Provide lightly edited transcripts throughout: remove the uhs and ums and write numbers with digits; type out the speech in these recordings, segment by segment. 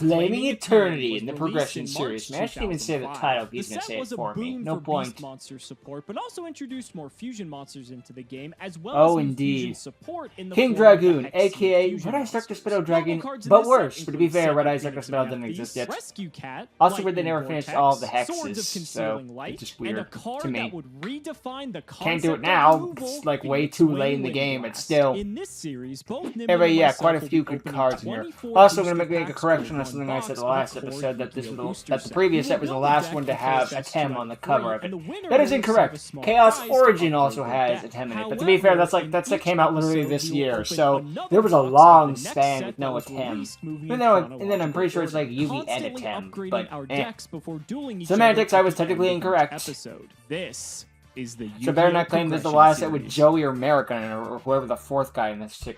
Flaming Eternity in the Progression series. Man, I shouldn't even say the title. He's going to say it for me. No point. Beast monster support, but also introduced more fusion monsters into the game, as well Oh, as indeed. fusion support in the King form of the Dragoon, Hex aka fusion Red Eyes Dark monsters. Spittle Dragon, Local cards in but this set worse. But to be include fair, Red Sacred Eyes Dark Phoenix Spittle of doesn't Death exist Beast, yet. Rescue Cat, Also, where they Lightning never finished Vortex, all the Swords of hexes, so Concealing Light, it's just and a weird card to me. that would redefine the concept Can't do it of now. removal, It's like the way too Twin late in the Wind game, but Blast. still. In this series, both Nimble Anyway, and yeah, myself quite a will few be good opening cards in here. 24 Also, I'm going to booster make a packs correction on with something one I said box the last of a episode, that core this was Yu-Gi-Oh! Booster that the set. previous You set will was the build last deck one to with have the a chest Tem to on the free, cover of and it. the winner That is will incorrect. receive a small Chaos prize to Origin upgrade also their has deck. a Tem in it, but to be fair, However, that's that in came out each literally episode, this we will year, open so another there was a box of long the next span set with that no was Tem. released, moving And in then I'm pretty sure it's like chronological Yugi and a order, Tem, constantly but upgrading eh. our decks before dueling each Semantics, other I was at the technically end of each incorrect. episode. This is the So better Yu-Gi-Oh! not claim this is the Progression last set with series. Joey or Merrick on it, or whoever the fourth guy in this sick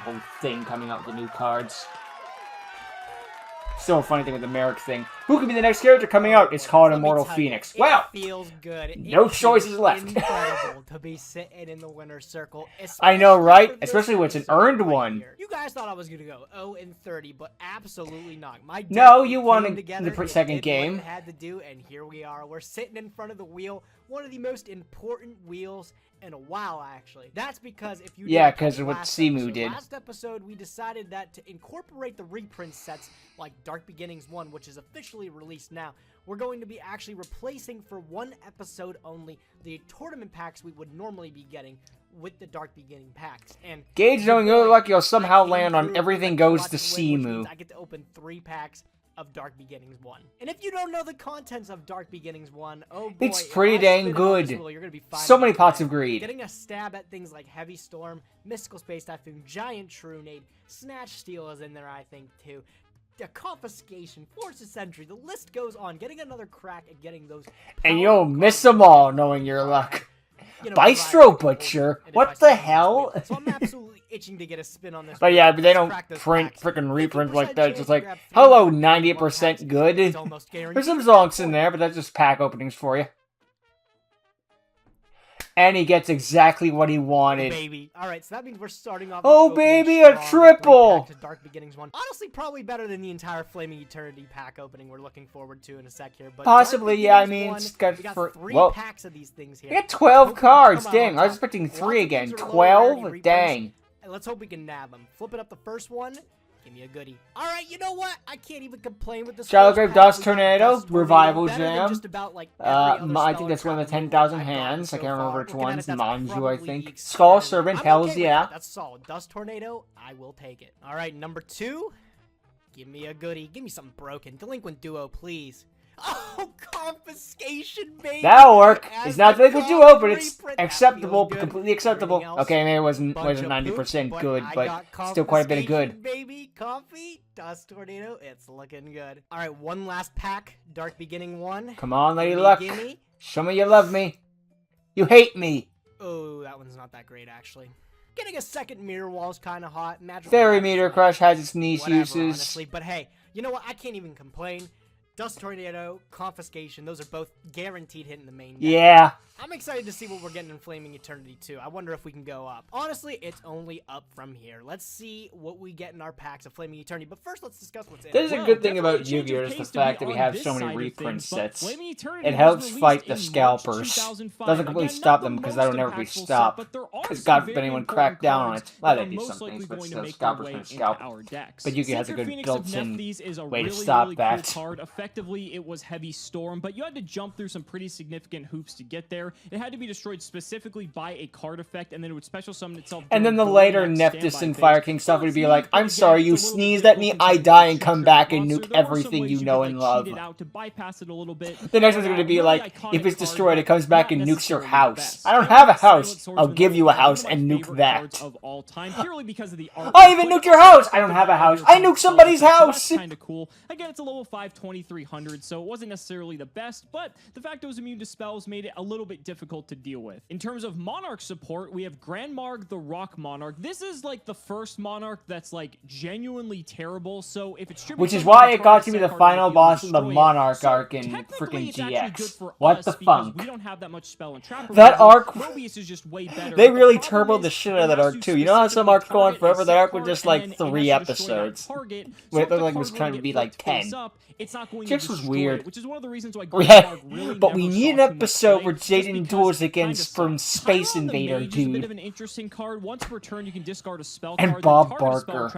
whole thing coming out with the new cards. Still a funny thing with the Merrick thing. Who could be the next character coming out? It's called Immortal Phoenix. Wow! It feels good. No It choices feels left. Incredible to be sitting in the winner's circle. I know, especially right? for this Especially when it's an episode earned right one. here. You guys thought I was gonna go 0-30, but absolutely not. My deck No, you came won in together, the it second did what game. it had to do, and here we are. We're sitting in front of the wheel, one of the most important wheels in a while, actually. That's because if you Yeah, didn't 'cause catch of what last Simu episode, did. Last episode, we decided that to incorporate the reprint sets like Dark Beginnings 1, which is officially released now, we're going to be actually replacing for one episode only the tournament packs we would normally be getting with the Dark Beginning packs. And Gage, knowing you're boy, lucky, you'll somehow I came land on through Everything with a Goes to clutch win, which means Simu. I get to open 3 packs of Dark Beginnings 1. And if you don't know the contents of Dark Beginnings 1, oh boy, It's if pretty I dang spin it on this good. wheel, you're gonna be finding So many out pots that of greed. Getting a stab at things like Heavy Storm, Mystical Space Typhoon, Giant Trunade, Snatch Steel is in there, I think, too. The Confiscation, Force of Sentry, the list goes on. Getting another crack at getting those. And you'll powerful miss cards them all, knowing your luck. you know, Bystro provide Butcher? and if What I the spin on this hell? wheel. So I'm absolutely itching to get a spin on this. But wheel. yeah, but they Let's don't crack those print packs. freaking reprints like 50% that. chance Just to like, grab 3 hello, packs. 90% good. It's almost guaranteed. There's some zonks in there, but that's just pack openings for you. And he gets exactly what he wanted. Baby. Alright, so that means we're starting off Oh, with opening baby, a strong with 3 triple! packs of Dark Beginnings 1. Honestly, probably better than the entire Flaming Eternity pack opening we're looking forward to in a sec here. But Possibly, Dark yeah, I Beginnings mean, 1, it's got we got for- 3 whoa. packs of these things here. I got 12 Hope we cards. come out Dang, on I was top. expecting Lots 3 of again. these are low rarity 12? reprints, Dang. and let's hope we can nab them. Flipping up the first one. Give me a goodie. Alright, you know what? I can't even complain with this. Shallow first Grave pack. Dust We got Tornado, Dust Tornado, Revival better than Jam. just about, like, every other I think spell that's one of the or trap 10,000 I've gotten hands. I so can't remember far. which Looking at ones. it, that's Manju, I probably think. the Skull extent. Servant, I'm hells okay with yeah. that. That's solid. Dust Tornado, I will take it. Alright, number 2. Give me a goodie. Give me something broken. Delinquent Duo, please. Oh, Confiscation, baby! That'll work. As It's not the like a duo, but it's reprint, that acceptable, feels good. completely acceptable. Everything else, Okay, maybe it wasn't bunch of 90% poop, good, I but got still quite a bit of good. Confiscation, baby, coffee, Dust Tornado, it's looking good. All right, one last pack, Dark Beginning 1. Come on, Lady Gimme, Luck. gimme. Show me you love me. You hate me. Oh, that one's not that great, actually. Getting a second Mirror Wall is kind of hot. Magical Fairy Patch is Meter like Crush has its niche whatever, uses. honestly. But hey, you know what? I can't even complain. Dust Tornado, Confiscation, those are both guaranteed hit in the main deck. Yeah. I'm excited to see what we're getting in Flaming Eternity too. I wonder if we can go up. Honestly, it's only up from here. Let's see what we get in our packs of Flaming Eternity. But first, let's discuss what's in This it. is a Well, good thing definitely about change your Yu-Gi-Oh! is the case to fact be that we on have this so many side of reprint things, but sets. Flaming Eternity It was helps released fight the in March scalpers. 2005. Doesn't completely Again, stop not them the because most that'll never be impactful set, stopped. but there are Because some God very forbid anyone important crack down on cards it. Well, that they are do most some likely things, but going to still, make their scalpers way gonna into scalp. our decks. But Yu-Gi-Oh! has a Sacred good Phoenix of built-in Nephthys is a way to really, stop really that. cool card. Effectively, it was Heavy Storm, but you had to jump through some pretty significant hoops to get there. It had to be destroyed specifically by a card effect, and then it would special summon itself. And then the during later that Nephthys standby and phase. Fire King stuff So would it's be neat, like, but I'm again, sorry, it's you a little bit sneezed at me, difficult I to die cheat and come your back and monster. nuke There are some everything ways you could, know like, and cheat love. it out to bypass it a little bit. The next one's But, going to be really like, iconic if it's card, destroyed, it but comes back not and nukes your necessarily the house. best. I don't I have a love Silent house. Swordsman I'll give you a one of house my and nuke favorite that. cards of all time, purely because of the art. I even nuked your house! I don't have a house. I nuked somebody's house! Kind of cool. Again, it's a level 5/23 3300, so it wasn't necessarily the best, but the fact it was immune to spells made it a little bit difficult to deal with. In terms of Monarch support, we have Grand Marg, the Rock Monarch. This is like the first Monarch that's like genuinely terrible, so if it's which is why it got to be the final boss in the Monarch arc in freaking GX. What the funk? We don't have that much spell and trap. That arc, Mobius is just way better. they really turboed the shit out of that arc too. You know how some arcs go on forever? That arc was just like 3 episodes. Wait, it looked like it was trying to be like 10. It's not going Just to was destroy weird. it, which is one of the reasons why Really but we need an episode where Jaden duels against from Space Invader, dude. A bit of an interesting card. Once per turn, you can discard a spell and card. Bob Barker.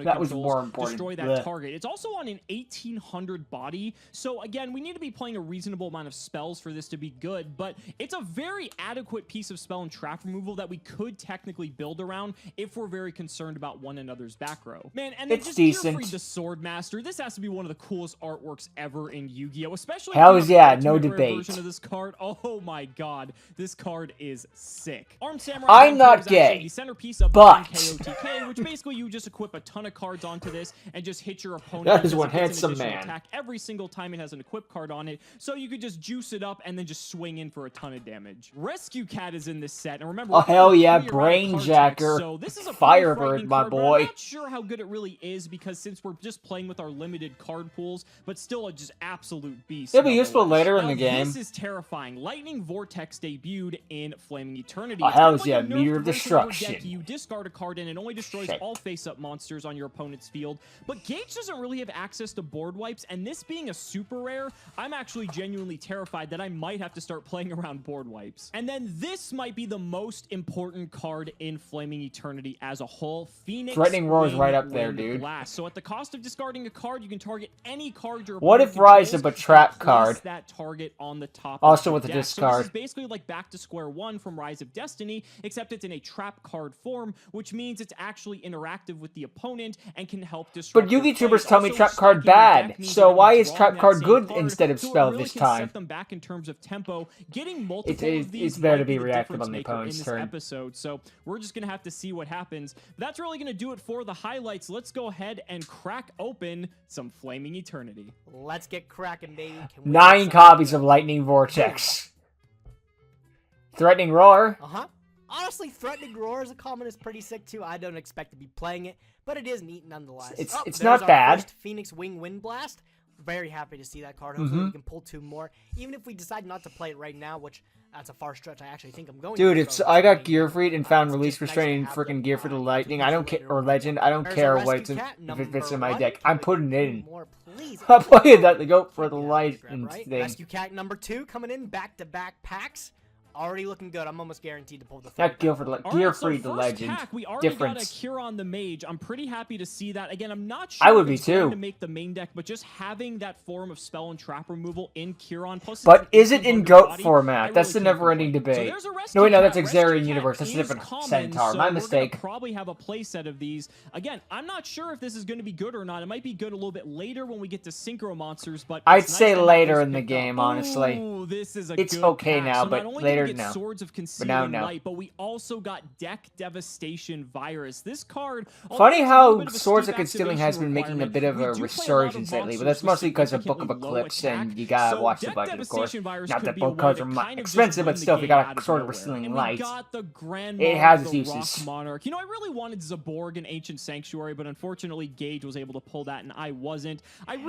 That was more important. Destroy that target. It's also on an 1800 body, so again, we need to be playing a reasonable amount of spells for this to be good, but it's a very adequate piece of spell and trap removal that we could technically build around if we're very concerned about one another's back row. Man, and then it's just decent. Gearfried the Swordmaster. This has to be one of the coolest artworks ever in Yu-Gi-Oh! Especially Hells yeah, no debate. Version of this card. Oh my god, this card is sick. Armed Samurai I'm not gay, the centerpiece of but KOTK, which basically you just equip a ton of cards onto this and just hit your opponent. That is one handsome man. Attack every single time it has an equip card on it, so you could just juice it up and then just swing in for a ton of damage. Rescue Cat is in this set, and remember, oh hell yeah, Brainjacker, so this is a Firebird, my card, boy. I'm not sure how good it really is because since we're just playing with our limited card pools, but still a just absolute beast. It'll be useful later in the game. This is terrifying. Lightning Vortex debuted in Flaming Eternity. Oh hell yeah, Meteor of Destruction. You discard a card and it only destroys all face-up monsters on your opponent's field, but Gage doesn't really have access to board wipes, and this being a super rare, I'm actually genuinely terrified that I might have to start playing around board wipes. And then this might be the most important card in Flaming Eternity as a whole. Phoenix Threatening Roar is right up there, Wind dude. Blast. So at the cost of discarding a card, you can target any card your what opponent if Rise controls of a trap card? That target on the top also of with a deck. discard. So this is basically like back to square one from Rise of Destiny, except it's in a trap card form, which means it's actually interactive with the opponent and can help disrupt. But Yugi Tubers tell me trap card bad, so why is trap card good instead of spell this time? Set them back in terms of tempo, getting multiple of these. It's better to be reactive on the opponent's turn. Episode, so we're just gonna have to see what happens. That's really gonna do it for the highlights. Let's go ahead and crack open some Flaming Eternity. Let's get cracking, baby. 9 copies of Lightning Vortex. Threatening Roar. Honestly, Threatening Roar as a common is pretty sick too. I don't expect to be playing it, but it is neat nonetheless. It's not bad. First Phoenix Wing Wind Blast. Very happy to see that card. Hopefully we can pull 2 more. Even if we decide not to play it right now, which that's a far stretch. I actually think I'm going Dude, to. I got Gearfried and found Release Restraint and freaking Gearfried the Lightning. I don't care, or Legend. I don't care what it's in, if it fits in my deck. I'm putting it in. I'm playing that to go for the Lightning thing. Rescue Cat number 2 coming in back-to-back packs. Already looking good. I'm almost guaranteed to pull the Not Gearfried the Legend. Pack, we already Difference. got a Huron the Mage. I'm pretty happy to see that. Again, I'm not sure I would be if it's going too. to make the main deck, but just having that form of spell and trap removal in Huron. Plus but is it in GOAT format? That's the never-ending debate. No, wait, no, that's Xarian Universe. That's a different Centaur. My mistake. We're probably have a play set of these. Again, I'm not sure if this is going to be good or not. It might be good a little bit later when we get to Synchro Monsters, but I'd say later in the game, honestly. Ooh, this is a it's good okay pack. now, So but not only later do we get now. Swords of But now, no. Light, but we also got Deck Devastation Virus. This card. Funny how Swords of Concealing has been making a bit of a resurgence lately, but that's mostly because of Book of Eclipse, and you gotta watch the budget, of course. Not that book cards are expensive, but still, if you got a Sword of Concealing Light, it has its uses. Monarch. You know, I really wanted Zaborg and Ancient Sanctuary, but unfortunately, Gage was able to pull that, and I wasn't.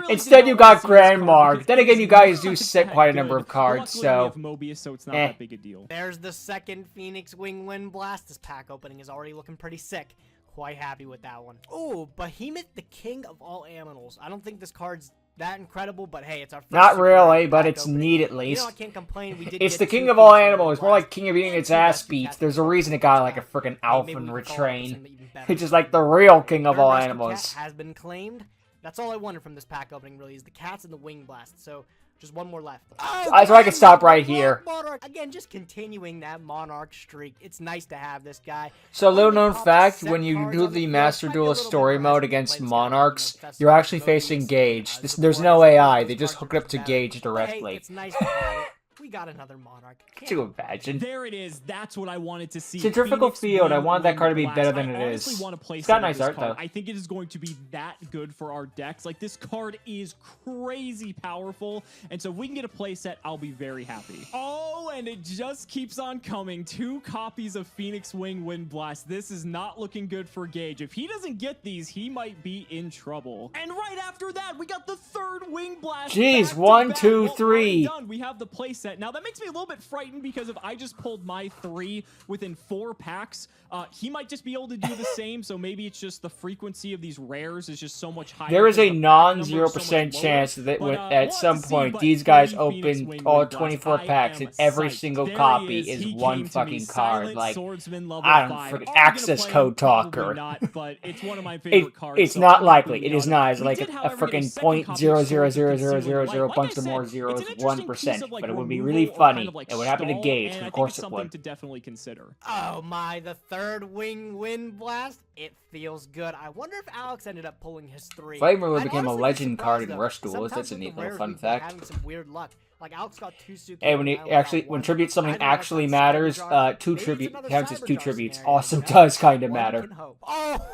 Instead, you got Grand Marg. Then again, you guys do set quite a number of cards, so. Mobius, so it's not that big a deal. There's the second Phoenix Wing Wind Blast. This pack opening is already looking pretty sick. Quite happy with that one. Ooh, Behemoth, the king of all animals. I don't think this card's that incredible, but hey, it's our first Not really, but it's neat at least. You know, I can't complain. We did it's get the king 2 of all Phoenix animals. Wing It's more like Blast king of eating its and ass 2 beat. Rescue There's a Cats. reason it got like a freaking Maybe Alpha we and can follow up with Retrain. something even better. Which is like the real king of Third all Rescue animals. Cat has been claimed. That's all I wanted from this pack opening, really, is the cats and the Wing Blast. So, just one more left. Oh, so I can stop right here. Monarch. Again, just continuing that Monarch streak. It's nice to have this guy. So, little known fact, when you do the Master Duelist story mode against Monarchs, you're actually facing Gage. There's no AI, they just hook it up to Gage directly. It's nice to have it. we got another Monarch. Could you imagine? There it is. That's what I wanted to see. Centrifugal Phoenix field. I Wing want that card to be Blast. better than I it honestly is. want to play It's got some of nice this art, card. though. I think it is going to be that good for our decks. Like, this card is crazy powerful, and so if we can get a playset, I'll be very happy. Oh, and it just keeps on coming. 2 copies of Phoenix Wing Wind Blast. This is not looking good for Gage. If he doesn't get these, he might be in trouble. And right after that, we got the 3rd Wing Blast. Jeez, back to 1, back. 2, Well, 3. already done. We have the playset. Now, that makes me a little bit frightened because if I just pulled my 3 within 4 packs, he might just be able to do the same. So maybe it's just the frequency of these rares is just so much higher. There is a because the pack number is so non-0% much lower. chance that But, at we'll some have to see, point but these guys 3 Phoenix open Wing all Wind Blast. 24 I packs am and every psyched. single There he copy is. is He one came to fucking me. card. Silent Like, Swordsman level I don't 5. freaking Are we gonna access play code him? Probably talker. not, but it's one of my favorite cards. It's so not I'm likely. happy It is we not. got It's We like did, a however, get freaking second copy of point zero Swords zero of zero Concealment zero zero Light. zero, a Like bunch I of more said, zeros, it's an interesting 1%. piece of, like, But it would be removal really or funny. kind of, like, It would happen to stall, Gage. and I Of think course it's it something would. to definitely consider. Oh my, the 3rd Wing Wind Blast. It feels good. I wonder if Alex ended up pulling his 3. Flame Ruler I'd became a honestly be legend card surprised, in though. Rush Duels. Sometimes That's a with neat the little rares, fun we've been fact. having some weird luck. Like Alex got 2 Suki. Hey, when and you I only got actually, when 1. tribute something Neither of us actually got matters, Cyber Jar. 2 Maybe it's tribute another counts as Cyber 2 Jar tributes. scenario, Also you know? does kind of One matter. can hope. Oh,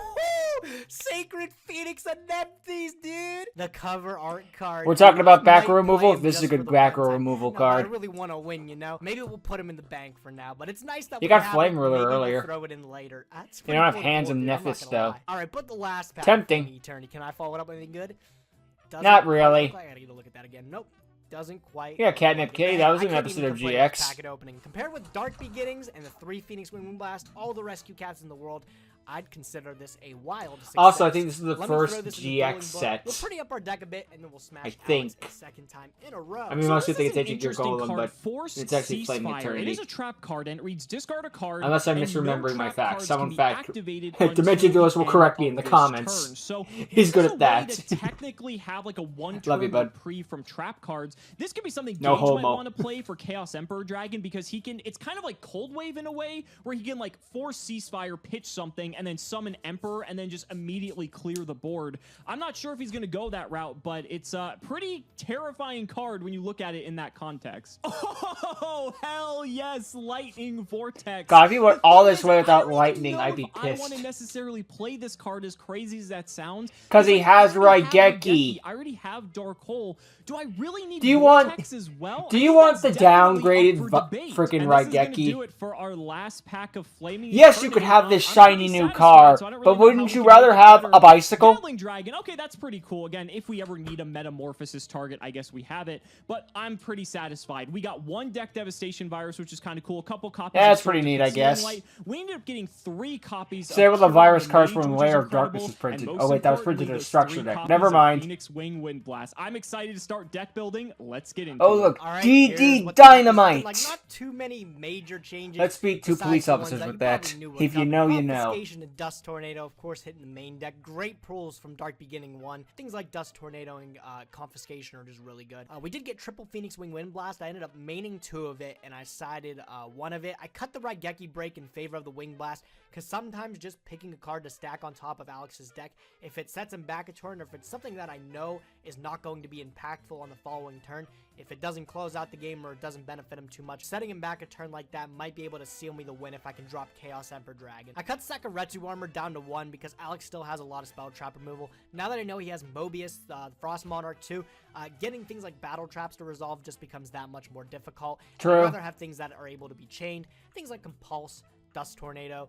Sacred Phoenix Anemthys, dude. The cover art card. We're talking about I back might row removal. play him This is a just for good the back one row time. removal No, card. I really want to win, you know. Maybe we'll put him in the bank for now, but it's nice that You we got have Flame it. Ruler Maybe we'll earlier. throw it in later. That's You don't have pretty Hands cool, of dude, I'm not Nephis, gonna though. lie. All right, put the last pack. Tempting. in Eternity. Can I follow it up with anything good? Doesn't Not quite really. look like- I gotta get a look at that again. Nope. Doesn't quite. Yeah, Catnip look Kitty, at that was I an couldn't episode even of complain with GX. Packet opening. Compared with Dark Beginnings and the 3 Phoenix Wing Blast, all the rescue cats in the world, I'd consider this a wild success. Also, I think this is the Let me first throw this in the GX dueling book. set. We'll pretty up our deck a bit, and then we'll smash I Alex think. a second time in a row. I mean, So most this people is think an it's your interesting Golem, card, but Forced it's actually Flame Ceasefire. Eternity. It is a trap card, and it reads discard a card. Unless I'm and misremembering no my trap facts. cards Someone can be fact- activated Dimension until Duelist the will end correct me of in the this comments. turn. So He's good this at is a that. way to technically have like a Love you, one-turn bud. reprieve from trap cards. This could be something No Gage might homo. want to play for Chaos Emperor Dragon because he can. It's kind of like Cold Wave in a way, where he can like force Ceasefire, pitch something, and then summon Emperor, and then just immediately clear the board. I'm not sure if he's going to go that route, but it's a pretty terrifying card when you look at it in that context. Oh, hell yes, Lightning Vortex. God, if you went all The this thing way is, I without don't even lightning, know I'd be if I want to pissed. necessarily play this card as crazy as that sounds. 'Cause he Like, has I already have Raigeki. I already have Dark Hole. Do I really need Do you want- Vortex as well? do I you think want that's the definitely downgraded up for debate. frickin' And this is gonna Raigeki? do it for our last pack of Flaming Yes, you could Eternity. have this I'm shiny pretty new satisfied, car, so I don't but really know wouldn't how you we can rather make have better. a bicycle? Battling Dragon. Okay, that's pretty cool. Again, if we ever need a Metamorphosis target, I guess we have it. But I'm pretty satisfied. We got 1 Deck Devastation Virus, which is kind of cool. A couple copies. Yeah, of that's pretty Swords of neat, I Concealing guess. Light. We ended up getting 3 copies. Say of with the Cure virus the cards Mage, from which Lair is of Darkness incredible, was printed. and Oh wait, that was most printed in a importantly, structure those 3 deck. copies Never of mind. Phoenix Wing Wind Blast. I'm excited to start deck building. Let's get into Oh it. look, All right, DD here's what the deck is looking Dynamite. Like, not too many major changes. Let's beat 2 besides police the ones officers that with you that. probably knew were If you coming. know, you know. Confiscation and Dust Tornado, of course, hitting the main deck. Great pulls from Dark Beginning 1. Things like Dust Tornado and Confiscation are just really good. We did get triple Phoenix Wing Wind Blast. I ended up maining 2 of it, and I sided 1 of it. I cut the Raigeki break in favor of the Wing Blast, because sometimes just picking a card to stack on top of Alex's deck, if it sets him back a turn, or if it's something that I know is not going to be impactful on the following turn, if it doesn't close out the game or it doesn't benefit him too much, setting him back a turn like that might be able to seal me the win if I can drop Chaos Emperor Dragon. I cut Sakaretsu Armor down to 1 because Alex still has a lot of spell trap removal. Now that I know he has Mobius, Frost Monarch 2, getting things like battle traps to resolve just becomes that much more difficult. True. I'd rather have things that are able to be chained, things like Compulse, Dust Tornado.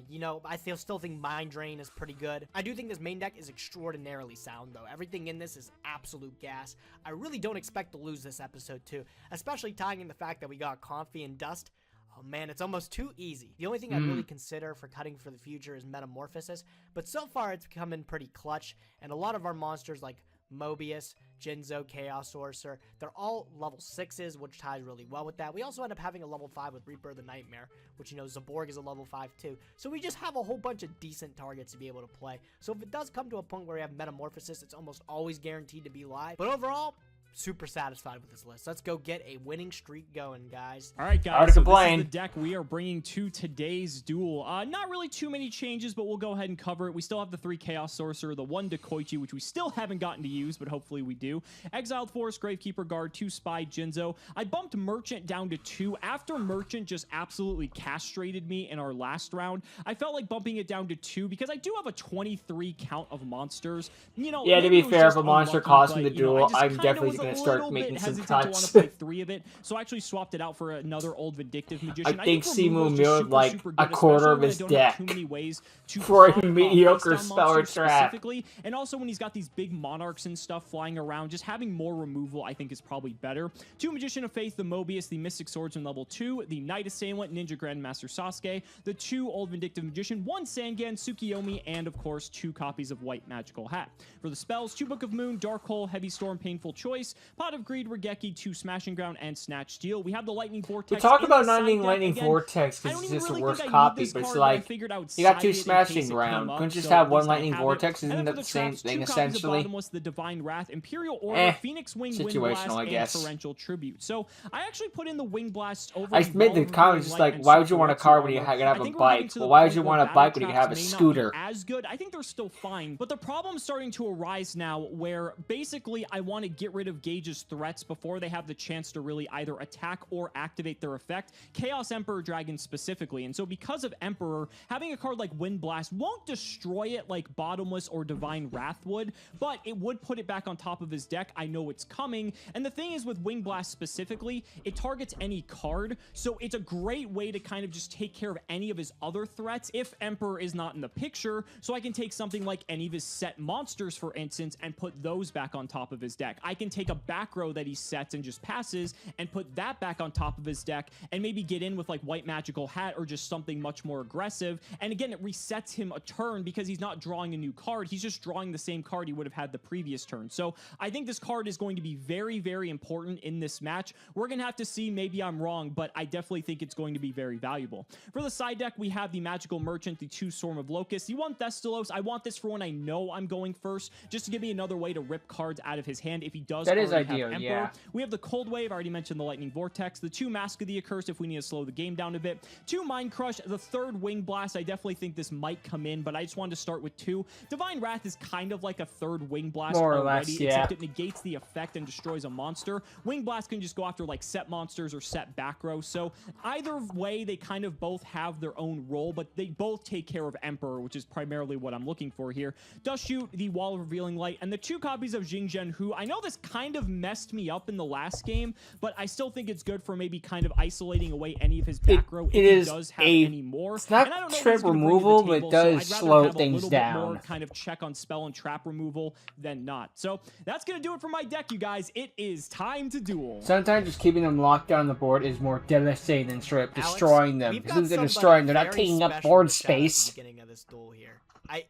You know, I still think Mind Drain is pretty good. I do think this main deck is extraordinarily sound, though. Everything in this is absolute gas. I really don't expect to lose this episode, too, especially tying in the fact that we got Comfy and Dust. Oh man, it's almost too easy. The only thing I'd really consider for cutting for the future is Metamorphosis, but so far it's come in pretty clutch, and a lot of our monsters like Mobius, Jinzo, Chaos Sorcerer, they're all level 6s, which ties really well with that. We also end up having a level 5 with Reaper of the Nightmare, which, you know, Zaborg is a level 5 too. So we just have a whole bunch of decent targets to be able to play. So if it does come to a point where we have Metamorphosis, it's almost always guaranteed to be live. But overall, super satisfied with this list. Let's go get a winning streak going, guys. All right, Hard guys, to so this is complain. the deck we are bringing to today's duel. Not really too many changes, but we'll go ahead and cover it. We still have the 3 Chaos Sorcerer, the 1 Dekoichi, which we still haven't gotten to use, but hopefully we do. Exiled Forest, Gravekeeper Guard, 2 Spy, Jinzo. I bumped Merchant down to 2. After Merchant just absolutely castrated me in our last round, I felt like bumping it down to 2 because I do have a 23 count of monsters. You know, Yeah, to be maybe it was fair, if just a monster unlucky, costs me but, the you know, I duel, just I'm kinda definitely was a going to start little making bit some hesitant to want cuts. to play 3 of it, so I actually swapped it out for another old Vindictive Magician. I think removal Simu is just milled super, like super a good, quarter of especially his when I don't have deck too many ways to for a pop, mediocre face down spell or monsters trap. specifically. And also when he's got these big monarchs and stuff flying around, just having more removal I think is probably better. 2 Magician of Faith, the Mobius, the Mystic Swordsman level 2, the Knight Assailant, Ninja Grandmaster Sasuke, the 2 Old Vindictive Magician, 1 Sangan, Tsukiyomi, and of course 2 copies of White Magical Hat. For the spells, 2 Book of Moon, Dark Hole, Heavy Storm, Painful Choice, Pot of Greed, Regeki, 2 Smashing Ground, and Snatch Steel. We have the Lightning Vortex. We talk in about the not side needing deck. Lightning Again, Vortex I because don't it's even just the really worst think I need copy, this but it's card, but I like, figured I would you got side 2 it in Smashing case it Ground. came up, Couldn't you just so have at 1 least I Lightning have it. Vortex? And Isn't then that for the same traps, thing 2 copies of essentially? Bottomless, the Divine Wrath, Imperial Order, Phoenix Wing, Wind Blast, Situational, I and guess. Torrential Tribute. So I actually put in the Wing Blast over I the made the Wall of comment just Revealing like, Light and why would you want a Sokoretsu car when you armor. could have I a think we're getting bike? to Well, the why would point you where want a battle bike when you could have a traps may not be scooter? as good. I think they're still fine, but the problem's starting to arise now where basically I want to get rid of Gage's threats before they have the chance to really either attack or activate their effect. Chaos Emperor Dragon specifically. And so because of Emperor, having a card like Wind Blast won't destroy it like Bottomless or Divine Wrath would, but it would put it back on top of his deck. I know it's coming. And the thing is with Wing Blast specifically, it targets any card. So it's a great way to kind of just take care of any of his other threats if Emperor is not in the picture. So I can take something like any of his set monsters, for instance, and put those back on top of his deck. I can take a back row that he sets and just passes and put that back on top of his deck and maybe get in with like White Magical Hat or just something much more aggressive. And again, it resets him a turn because he's not drawing a new card. He's just drawing the same card he would have had the previous turn. So I think this card is going to be very, very important in this match. We're going to have to see. Maybe I'm wrong, but I definitely think it's going to be very valuable. For the side deck, we have the Magical Merchant, the 2 Swarm of Locusts, the 1 Thestalos. I want this for when I know I'm going first, just to give me another way to rip cards out of his hand if he does That is already ideal, have Emperor. yeah. We have the Cold Wave. I already mentioned the Lightning Vortex, the 2 Mask of the Accursed if we need to slow the game down a bit, 2 Mind Crush, the 3rd Wing Blast. I definitely think this might come in, but I just wanted to start with 2. Divine Wrath is kind of like a 3rd Wing Blast More or already, less, yeah. except it negates the effect and destroys a monster. Wing Blast can just go after like set monsters or set back row. So either way, they kind of both have their own role, but they both take care of Emperor, which is primarily what I'm looking for here. Dust Shoot, the Wall of Revealing Light, and the 2 copies of Jingzhen, who I know this kind of messed me up in the last game, but I still think it's good for maybe kind of isolating away any of his back row if it he is does have a- any more. it's not And I don't know what trap he's gonna bring to the removal, but it table, does so I'd rather slow have a things little bit more down. kind of check on spell and trap removal than not. So that's going to do it for my deck, you guys. It is time to duel. Sometimes just keeping them locked down the board is more devastating than straight up Alex, destroying them. we've Because got if they're somebody destroying, they're not very taking up special board to shout out at the space. beginning of this duel here.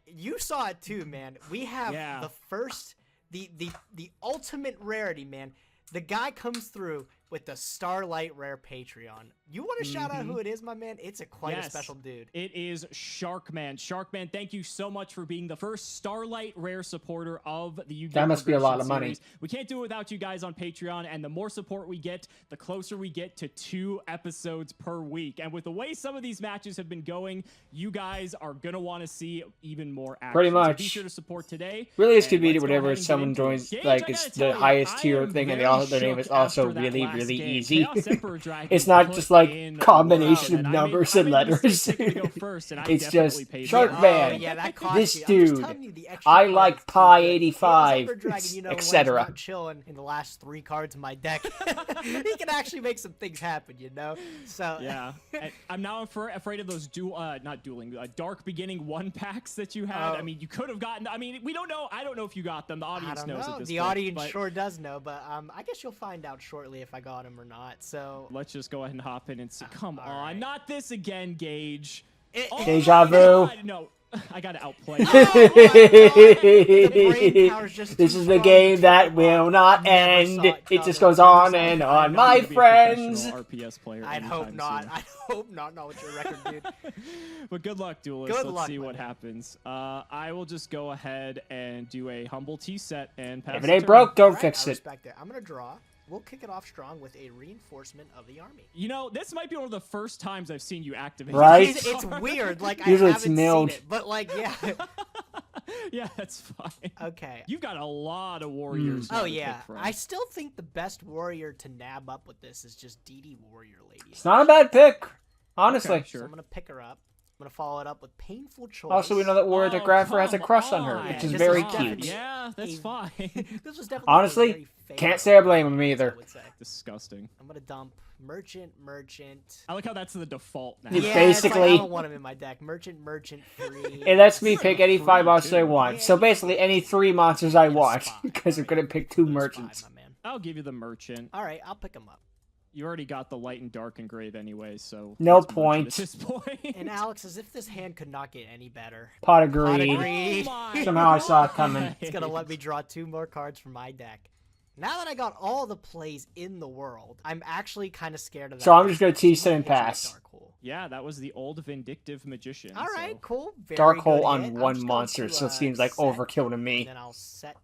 You saw it too, man. We have the first, the ultimate rarity, man. The guy comes through with the Starlight Rare Patreon. You want to shout out who it is, my man? It's quite a special dude. It is Sharkman. Sharkman, thank you so much for being the first Starlight Rare supporter of the Yu-Gi-Oh! That must be a lot of Progression money. series. We can't do it without you guys on Patreon, and the more support we get, the closer we get to 2 episodes per week. And with the way some of these matches have been going, you guys are going to want to see even more action. Pretty So much. be sure to support today. Really is and convenient let's go whenever ahead and someone get into it. joins, Gage, like, I it's gotta the tell you, highest I tier am thing, and very their name is shook also after that really, last really game. easy. Chaos Emperor Dragon It's not put just like in combination work, of and I numbers made and the letters. mistake to go first, and I It's definitely just paid Shark for it. Man. Yeah, that cost This you. I'm just dude. telling you, the extra I like cards Pi too good. 85, Chaos Emperor Dragon, you know, when he's etc. not chilling in the last 3 cards of my deck, he can actually make some things happen, you know? So Yeah, and I'm now afraid of those Dark Beginning 1 packs that you had. I mean, you could have gotten. I mean, we don't know. I don't know if you got them. The I audience don't knows know. at this The point. audience but sure does know, but I guess you'll find out shortly if I got him or not. So let's just go ahead and hop in and see. Come all on, right. not this again, Gage. Oh Deja my vu. God, no. I gotta outplay. Oh my God. The brain power's just This too is the strong game to that keep will up. not Never end. saw It coming. just goes Never on saw it and coming. on, I'm not my gonna be a friends. professional RPS player I'd anytime hope not. soon. I'd hope not. Not with your record, dude. But good luck, duelist. Good Let's luck, see my what man. happens. I will just go ahead and do a humble T set and pass. If it the ain't turn. broke, don't Alright, fix I it. respect it. I'm gonna draw. We'll kick it off strong with a reinforcement of the army. You know, this might be one of the first times I've seen you activate. Right? this It's card. weird. Like Usually I it's haven't milled. seen it, but like yeah. Yeah, that's fine. Okay. You've got a lot of warriors. now Oh to yeah. pick from. I still think the best warrior to nab up with this is just DD Warrior Lady. It's not a bad pick, honestly. Okay, So sure. I'm gonna pick her up. I'm gonna follow it up with Painful Choice. Also, we know that Warrior the Oh, Grapher has a come crush on her, on. which is This very is cute. definitely- Yeah, that's fine. This was definitely Honestly, a very can't fair say I blame him performance, either. I would say. Disgusting. I'm gonna dump Merchant. I like how that's the default now. It's Yeah, basically- it's like, I don't want him in my deck. Merchant, free. It lets me It's pick a any free 5 monsters I too. want. So basically, any 3 monsters I want, Spy. because I'm Alright. gonna pick 2 Spy, merchants. my man. I'll give you the merchant. Alright, I'll pick him up. You already got the light and dark engrave anyway, so No it's merchant point. at this point. And Alex, as if this hand could not get any better. Pot of Pot of greed. greed. Oh my Somehow I saw it coming. It's gonna let me draw 2 more cards from my deck. Now that I got all the plays in the world, I'm actually kind of scared of that. So I'm just gonna T T-set and pass. Yeah, that was the old vindictive magician. All right, so. cool. Very Dark hole good on hit. I'm 1 just going monster, to, so it seems like set, overkill to and me. then I'll set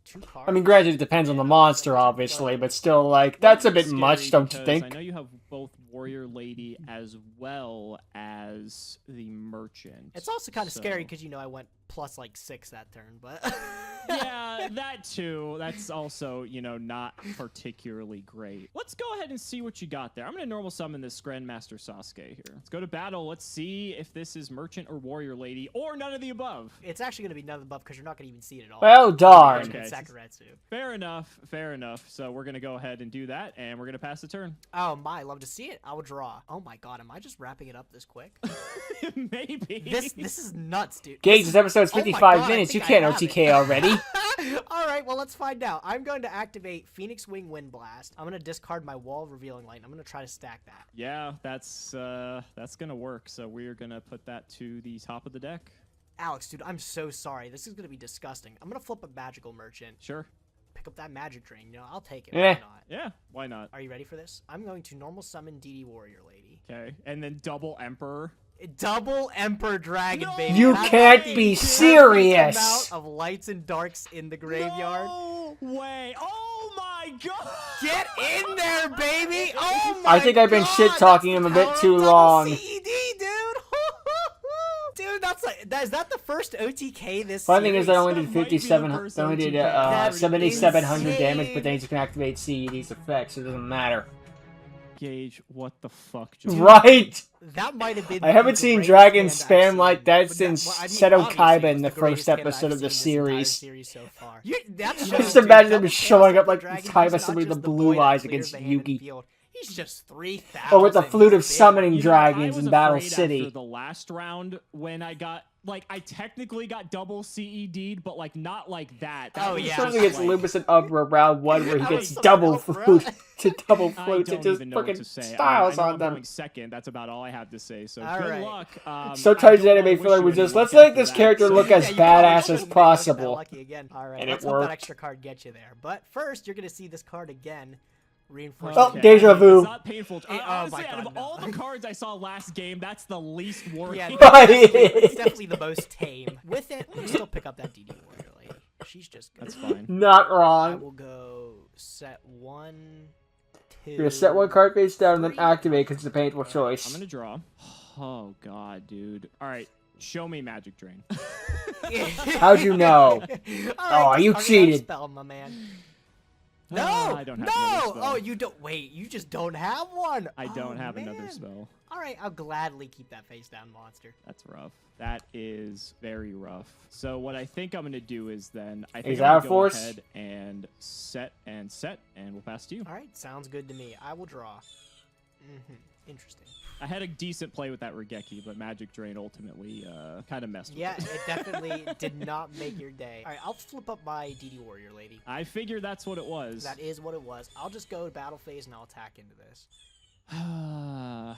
2 cards. I mean, granted, it depends on the monster, obviously, but still, like, that's a bit Scary much, don't you because think? I know you have both Warrior Lady as well as the Merchant. It's also kind of so- scary because I went plus like 6 that turn, but Yeah, that too. That's also, not particularly great. Let's go ahead and see what you got there. I'm going to normal summon this Grandmaster Sasuke here. Let's go to battle. Let's see if this is Merchant or Warrior Lady or none of the above. it's actually gonna be none of the above because you're not gonna even see it at all. Well, darn. Okay. It's Sakuretsu. Fair enough. Fair enough. So we're going to go ahead and do that, and we're going to pass the turn. Oh my, love to see it. I will draw. Oh my god, am I just wrapping it up this quick? Maybe. this is nuts, dude. Gage, this episode's Oh my 55 God, I minutes. You think can't I have it. OTK already. All right, well, let's find out. I'm going to activate Phoenix Wing Wind Blast. I'm going to discard my Wall of Revealing Light. And I'm going to try to stack that. Yeah, that's gonna work. So we're gonna put that to the top of the deck. Alex, dude, I'm so sorry. This is going to be disgusting. I'm going to flip a Magical Merchant. Sure. Pick up that Magic Drain. I'll take it. Eh. Why not? Yeah. Why not? Are you ready for this? I'm going to normal summon DD Warrior Lady. Okay. And then double Emperor. Double Emperor Dragon, No baby. You That's can't the be perfect serious. amount of lights and darks in the graveyard. No way. Oh my god. Get in there, baby! Oh my I think I've been God, shit-talking that's him a the bit power too of double long. CED, dude! Dude, is that the first OTK this Funny thing is, I series? only That did might be the 57. first I only did OTK. That's 7,700 damage, insane. but then you can activate CED's effects. So it doesn't matter. Gage, what the fuck just Right? That might have been I haven't the seen greatest Dragon hand I've spam seen. like that But since well, I mean, Seto obviously, Kaiba it's in the greatest first hand episode I've of the seen this entire series. series so far. That Just shows, imagine dude, him double showing chaos up with like the Dragon, Kaiba he's not suddenly just the the blue boy that eyes clears against the hand in Yugi. field. He's just 3,000. Or with the flute of He's big. summoning I dragons was in Battle afraid City. After the last round, when I got I technically got double CED'd, but not like that. That Oh, was yeah. Especially just, against Lupus and Umbra round 1 where he That gets was double something else, flute to double I flute don't and just even know what to fucking say. styles I know on I'm them. going second. That's about all I have to say. So All good right. luck. Sometimes I don't anime wanna filler wish was you just, any let's luck make this after character that. look So- as Yeah, you probably badass shouldn't as make us that possible. lucky again. All right, And it let's hope that worked. extra card gets you there. But first, you're gonna see this card again. Reinforced. Oh, deja vu. It's not painful. Oh, Honestly, my out God, of no. all the cards I saw last game, that's the least worrying. Yeah, Right. it's definitely the most tame. With it, we'll still pick up that DD Warrior Lady. She's just good. That's fine. Not I wrong. will go set 1, 2. You're gonna set 1 card face down and then 3. activate because it's a painful I'm choice. gonna draw. Oh god, dude. All right, show me Magic Drain. How'd you know? Oh, you discard that cheated. Spell, my man. Ah, No, I don't have no. another spell. Oh, you don't. Wait, you just don't have one. I don't have man. another spell. All right, I'll gladly keep that face down monster. That's rough. That is very rough. So what I think I'm gonna do is then I think He's I'm gonna out of go force. ahead and set, and we'll pass to you. All right, sounds good to me. I will draw. Interesting. I had a decent play with that Regeki, but Magic Drain ultimately kind of messed Yeah, with it. it definitely did not make your day. All right, I'll flip up my DD Warrior Lady. I figured that's what it was. That is what it was. I'll just go to battle phase and I'll attack into this.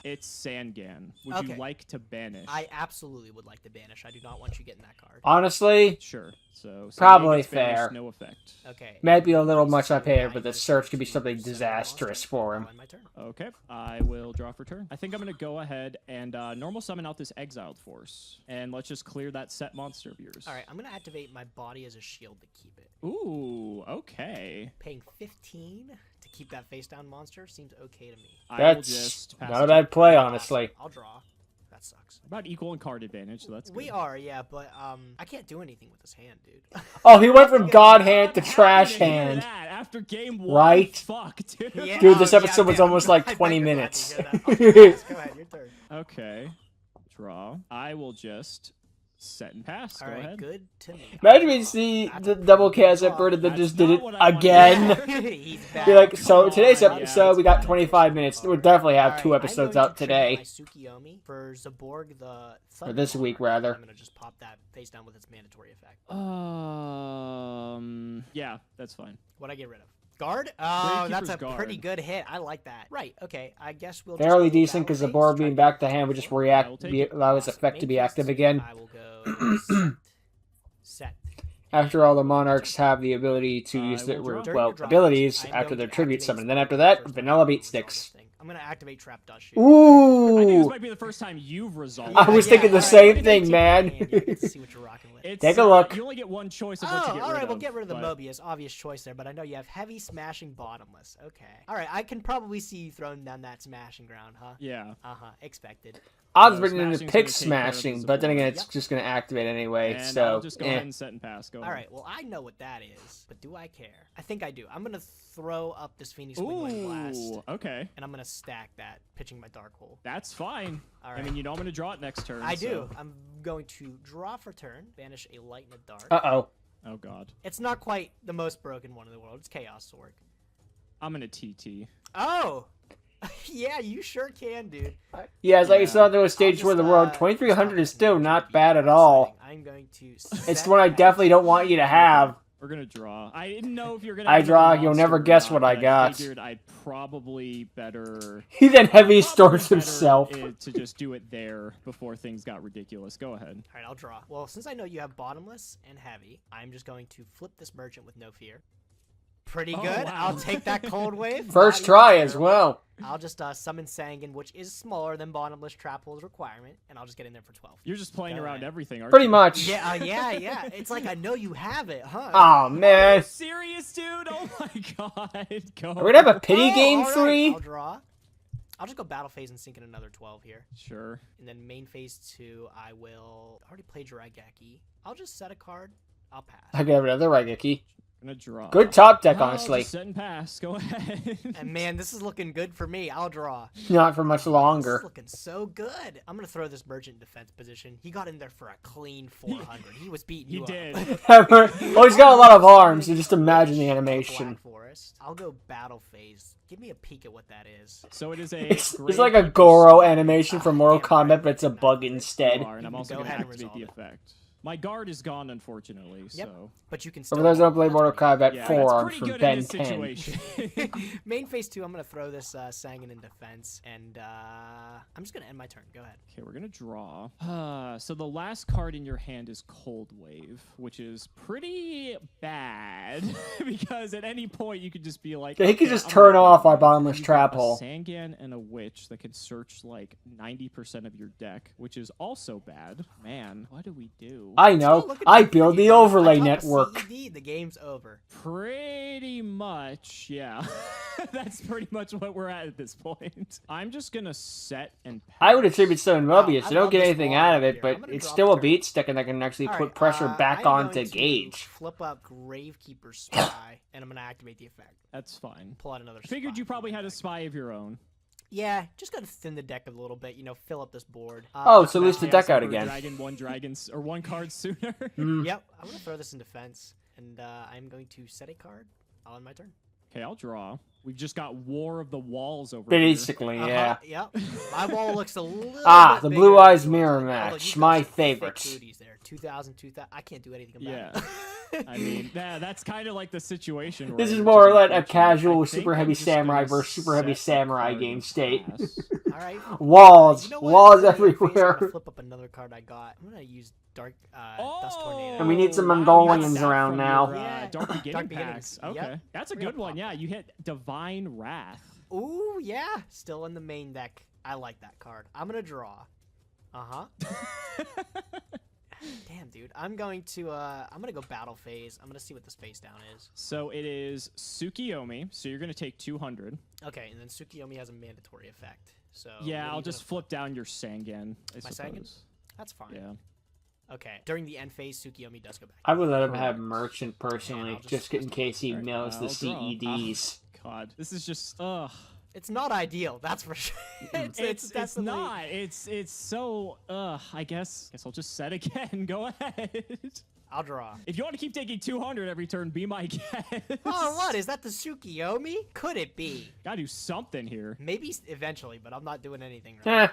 It's Sangan. Would Okay. you like to banish? I absolutely would like to banish. I do not want you getting that card. Honestly, Sure. So Probably Sangan gets banished, fair. No effect. Okay. might be a little much So up here, I but the get search could be to something set a disastrous monster. for him. I'll end my turn. Okay, I will draw for turn. I think I'm gonna go ahead and normal summon out this exiled force, and let's just clear that set monster of yours. All right, I'm gonna activate my body as a shield to keep it. Ooh, okay. Paying 15 to keep that face down monster seems okay to me. I will That's just pass not a it. bad play, honestly. I'll draw. That sucks. About equal in card advantage, so that's good. We are, yeah, but I can't do anything with this hand, dude. Oh, he went from God hand to I'm happy trash to hear hand. that after game one. Right? Fuck, dude. Yeah, Dude, this oh, episode was man, almost like I'm 20 glad to minutes. hear that. Okay, yes, go ahead, your turn. Okay. Draw. I will just set and pass. All Go right, ahead. good to me. Imagine we see That's the a double pretty good cast draw. effort and then That's just did not it what I wanted. again. He's back. Be like, so Come today's on, episode, yeah, we got it's 25 minutes. We'll definitely have All 2 right, episodes I'm going out to trigger today. my Tsukiyomi for Zaborg the Or this Thunder week, Lord. rather. I'm gonna just pop that face down with its mandatory effect. Yeah, that's fine. What I get rid of? Guard? Oh, that's a Gravekeeper's pretty Guard. good hit. I like that. Right. Okay. I guess we'll. Fairly just go decent because the battle board phase, being try back to hand would just I will react, take it. allow its effect to be Main active phase, again. I will go set. After all, the monarchs have the ability to I use their will draw. During well your draw abilities phase, I am after going their to tribute activate summon. this Then ability after for the that, first vanilla time beat I've resolved sticks. this thing. I'm gonna activate Trap Dust Shield. I think this Ooh! might be the first time you've resolved. I was it. thinking the all same right, thing, take man. my hand. You get to see what you're rocking with. It's, Take a look. You only get one choice of what to Oh, get all rid right. of. We'll get rid of the but- Mobius. Obvious choice there, but I know you have heavy, smashing, bottomless. Okay. All right. I can probably see you throwing down that smashing ground, huh? Yeah. Expected. I was So written into smashing's pick gonna take care of smashing, the but then again, support. it's just going to activate anyway, And so... I'll just go eh. ahead and set and pass. Go All ahead. right. Well, I know what that is, but do I care? I think I do. I'm gonna throw up this Phoenix Wingling Blast, Ooh, okay. and I'm gonna stack that, pitching my Dark Hole. That's fine. All I right. mean, you know I'm going to draw it next turn. I do. so- I'm going to draw for turn, banish a light and a dark. Uh-oh. Oh, God. It's not quite the most broken one in the world. It's Chaos Sword. I'm going to TT. Oh! Yeah, you sure can, dude. Yeah, it's like Yeah. it's not to a stage I'll where the just, world stop 2300 is this still now. not bad at all. I'm going to. It's set the one I that. definitely don't want you to have. We're going to draw. I didn't know if you're going to I draw, you'll never guess what I got. I figured I'd probably better... He then heavy probably stores better, himself. to just do it there before things got ridiculous. Go ahead. All right, I'll draw. Well, since I know you have bottomless and heavy, I'm just going to flip this merchant with no fear. Pretty Oh, good. wow. I'll take that cold wave. First Not try even as terrible. well. I'll just summon Sangan, which is smaller than bottomless trap hole's requirement, and I'll just get in there for 12. You're just playing Go around ahead. everything, aren't Pretty you? much. Yeah. It's like I know you have it, huh? Oh man. Serious, dude? Oh my god. Go. Are we gonna have a pity Oh, game all right, 3? I'll draw. I'll just go battle phase and sink in another 12 here. Sure. And then main phase 2, I will already play Jiraiya. I'll just set a card. I'll pass. I got another Raigeki. Gonna draw. Good top deck, I'll honestly. just set and pass. Go ahead. And man, this is looking good for me. I'll draw. Not for much This is longer. looking so good. I'm gonna throw this merchant in defense position. He got in there for a clean 400. He was beating He you did. up. Well, he's got a lot of arms, so just imagine the animation. Black Forest. I'll go battle phase. Give me a peek at what that is. So it is a. It's like a Goro animation from Mortal damn Kombat, right. but it's a bug instead. And I'm also Go gonna ahead and activate the resolve effect. My guard is gone, unfortunately. Yep. So. But you can still. For those who don't play That's Mortal pretty Kombat, Yeah, forearms that's from pretty good Ben in this 10. situation. good. Main phase 2, I'm gonna throw this Sangan in defense, and I'm just gonna end my turn. Go ahead. Okay, we're gonna draw. So the last card in your hand is Cold Wave, which is pretty bad because at any point you could just be like, Yeah, he could okay, just I'm turn gonna off draw. our bottomless You've trap got hole. A Sangan and a Witch that can search like 90% of your deck, which is also bad. Man, what do we do? I Oh, know. look at I that build pretty the good. overlay I thought network. CED, the game's over. Pretty much, yeah. That's pretty much what we're at this point. I'm just gonna set and pass. I would attribute Stone Wow, Mobius. I You don't love get this anything wall out of right it, here. I'm but gonna it's drop still a turn. beat stick, and that can actually All put right, pressure back I'm onto going to Gage. Flip up Gravekeeper Spy, and I'm gonna activate the effect. That's fine. Pull out another. Figured spy you from probably my had a deck. spy of your own. Yeah, just gotta thin the deck a little bit. Fill up this board. Oh, so lose the Chaos deck out Emperor again. Dragon, one card sooner. Mm. Yep, I'm gonna throw this in defense, and I'm going to set a card. I'll end my turn. Okay, I'll draw. We've just got War of the Walls over Basically, yeah. Yep. My wall looks a little. Ah, bit the bigger Blue than Eyes yours. Mirror Although match, you've got my some thick favorites. booties there. 2000, 2000. I can't do anything about Yeah. it. I mean, that's kind of like the situation. This right? is Which more is like a unfortunate. casual I think Super I'm Heavy just gonna Samurai versus Super Heavy set a Samurai card game in state. pass. All right. Walls. You know what? Walls I'm gonna everywhere. flip up another card I got. I'm gonna use Dark Dust Tornado. And we need some wow, you Mongolians got that around from now. Your, Yeah. Dark Beginning Dark Beginnings. packs. Yep. Okay, that's a We're gonna good one. pop Yeah, that. you hit Divine Wrath. Ooh, yeah. Still in the main deck. I like that card. I'm gonna draw. Damn, dude. I'm gonna go battle phase. I'm gonna see what this face down is. So it is Tsukiyomi. So you're gonna take 200. Okay, and then Tsukiyomi has a mandatory effect. So Yeah, what are I'll you just gonna flip down your Sangan. I My suppose. Sangan? That's fine. Yeah. Okay. During the end phase, Tsukiyomi does go back. I would let him have Correct. merchant personally, Yeah, I'll just in case he Alright, knows the I'll draw. CEDs. God, this is just ugh. It's not ideal, that's for sure. It's definitely not. It's so I guess I'll just set again. Go ahead. I'll draw. If you want to keep taking 200 every turn, be my guest. Oh, what? Is that the Tsukiyomi? Could it be? Gotta do something here. Maybe eventually, but I'm not doing anything right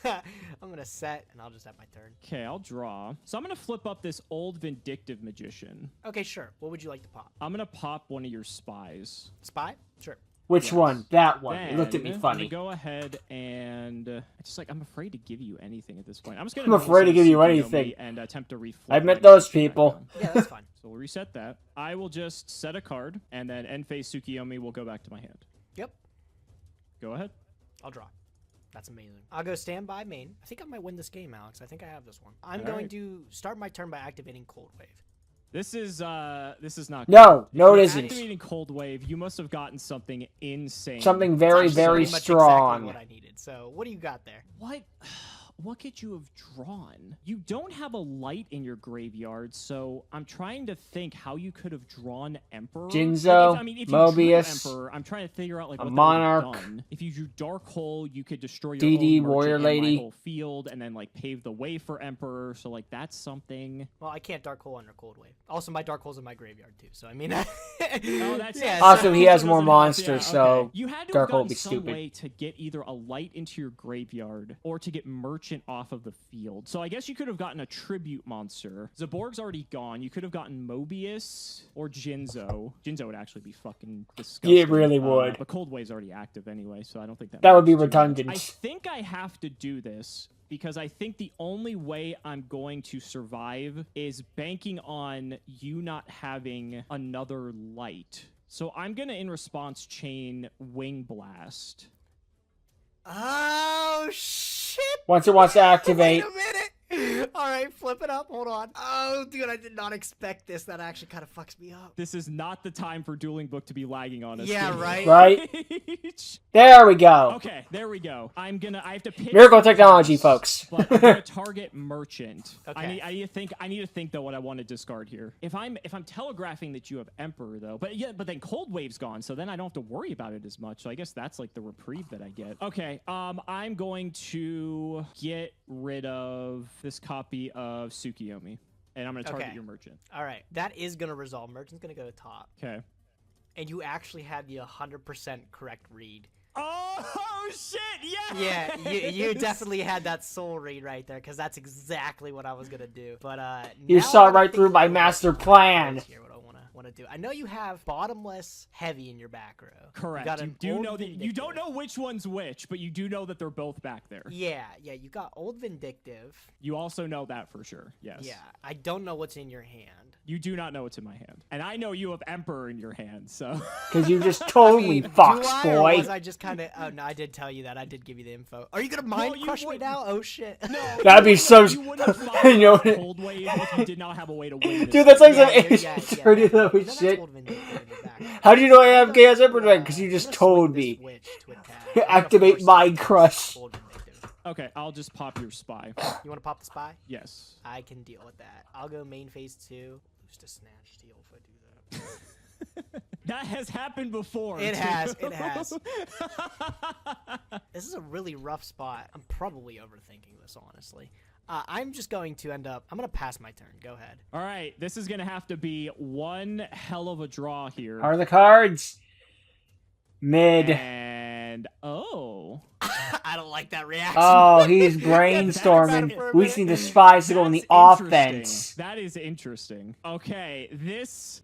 now. I'm gonna set, and I'll just have my turn. Okay, I'll draw. So I'm gonna flip up this old Vindictive Magician. Okay, sure. What would you like to pop? I'm gonna pop one of your spies. Spy? Sure. Which Yes. one? That one. He looked at me Then funny. I'm gonna go ahead and I'm afraid to give you anything at this point. I'm just gonna. I'm afraid to give you Tsukiyomi anything. and attempt to reflect. I've met those people. Yeah, that's fine. So we'll reset that. I will just set a card, and then end phase Tsukiyomi will go back to my hand. Yep. Go ahead. I'll draw. That's amazing. I'll go standby main. I think I might win this game, Alex. I think I have this one. I'm All going right. to start my turn by activating Cold Wave. This is not. No, If no, it you're isn't. Activating Cold Wave, you must have gotten something insane. Something very, That's very pretty much strong. Exactly what I needed. So, what do you got there? What? What could you have drawn? You don't have a light in your graveyard, so I'm trying to think how you could have drawn Emperor. Jinzo, if you Mobius, drew Emperor, I'm trying to figure out like a what they Monarch, would've done. If you drew Dark Hole, you could destroy your DD, own Warrior merchant and my Lady. whole field, and then like pave the way for Emperor. So like that's something. Well, I can't Dark Hole under Cold Wave. Also, my Dark Hole's in my graveyard too. So I mean, Oh, that's yeah. Also, so- he has so more doesn't help. monsters, so you had to Dark have Hole gotten would be some stupid. way to get either a light into your graveyard or to get merchant off of the field. So I guess you could have gotten a tribute monster. Zaborg's already gone. You could have gotten Mobius or Jinzo. Jinzo would actually be fucking disgusting. Yeah, it really would. But Cold Wave's already active anyway, so I don't think that. That would be matters too much. redundant. I think I have to do this because I think the only way I'm going to survive is banking on you not having another light. So I'm gonna, in response, chain Wing Blast. Oh shit! once it wants to activate. Wait a minute. All right, flip it up. Hold on. Oh, dude, I did not expect this. That actually kind of fucks me up. This is not the time for Dueling Book to be lagging on us. Yeah, dude. right? Right? There we go. Okay, there we go. I have to pick Miracle something technology, else, folks. But I'm gonna target Merchant. Okay. I need to think though what I want to discard here. If I'm telegraphing that you have Emperor though, but then Cold Wave's gone, so then I don't have to worry about it as much. So I guess that's like the reprieve that I get. Okay, I'm going to get rid of this copy of Tsukiyomi, and I'm gonna target Okay. your Merchant. All right, that is gonna resolve. Merchant's gonna go to top, Okay. and you actually had the 100% correct read. Oh shit! Yeah. Yeah, you definitely had that soul read right there, because that's exactly what I was gonna do. But You now saw I'm right through my thinking master about plan. here, what I want to do. I know you have bottomless heavy in your back row. Correct. got You an do old know that you don't Vindictive. know which one's which, but you do know that they're both back there. Yeah, you got old Vindictive. You also know that for sure. Yes. Yeah, I don't know what's in your hand. You do not know what's in my hand, and I know you have Emperor in your hand. So. Because you just told me, do Fox I, or boy. was I just kind of? Oh no, I did tell you that. I did give you the info. Are you gonna mind you crush me would- now? Oh shit. No, That'd be you so- wouldn't- You wouldn't have fought You know- Cold Wave if you did not have a way to win. This Dude, that's like game. some Ace Attorney level You know that's shit. old Vindictive in your back. How do you know I have Chaos Emperor? Because you I'm just gonna told swing this me. witch to attack. I'm gonna Activate force Mind it to Crush. old Vindictive. Okay, I'll just pop your spy. You want to pop the spy? Yes. I can deal with that. I'll go main phase 2. Lose to Snatch Steal if I do that. That has happened before. It too. has, it has. This is a really rough spot. I'm probably overthinking this, honestly. I'm just going to I'm going to pass my turn. Go ahead. All right, this is gonna have to be one hell of a draw here. Are the cards? Mid. And oh, I I don't like that reaction. Oh, he's Think about it brainstorming. for a We minute. just need the spies to go on the That's offense. That is interesting. Okay, this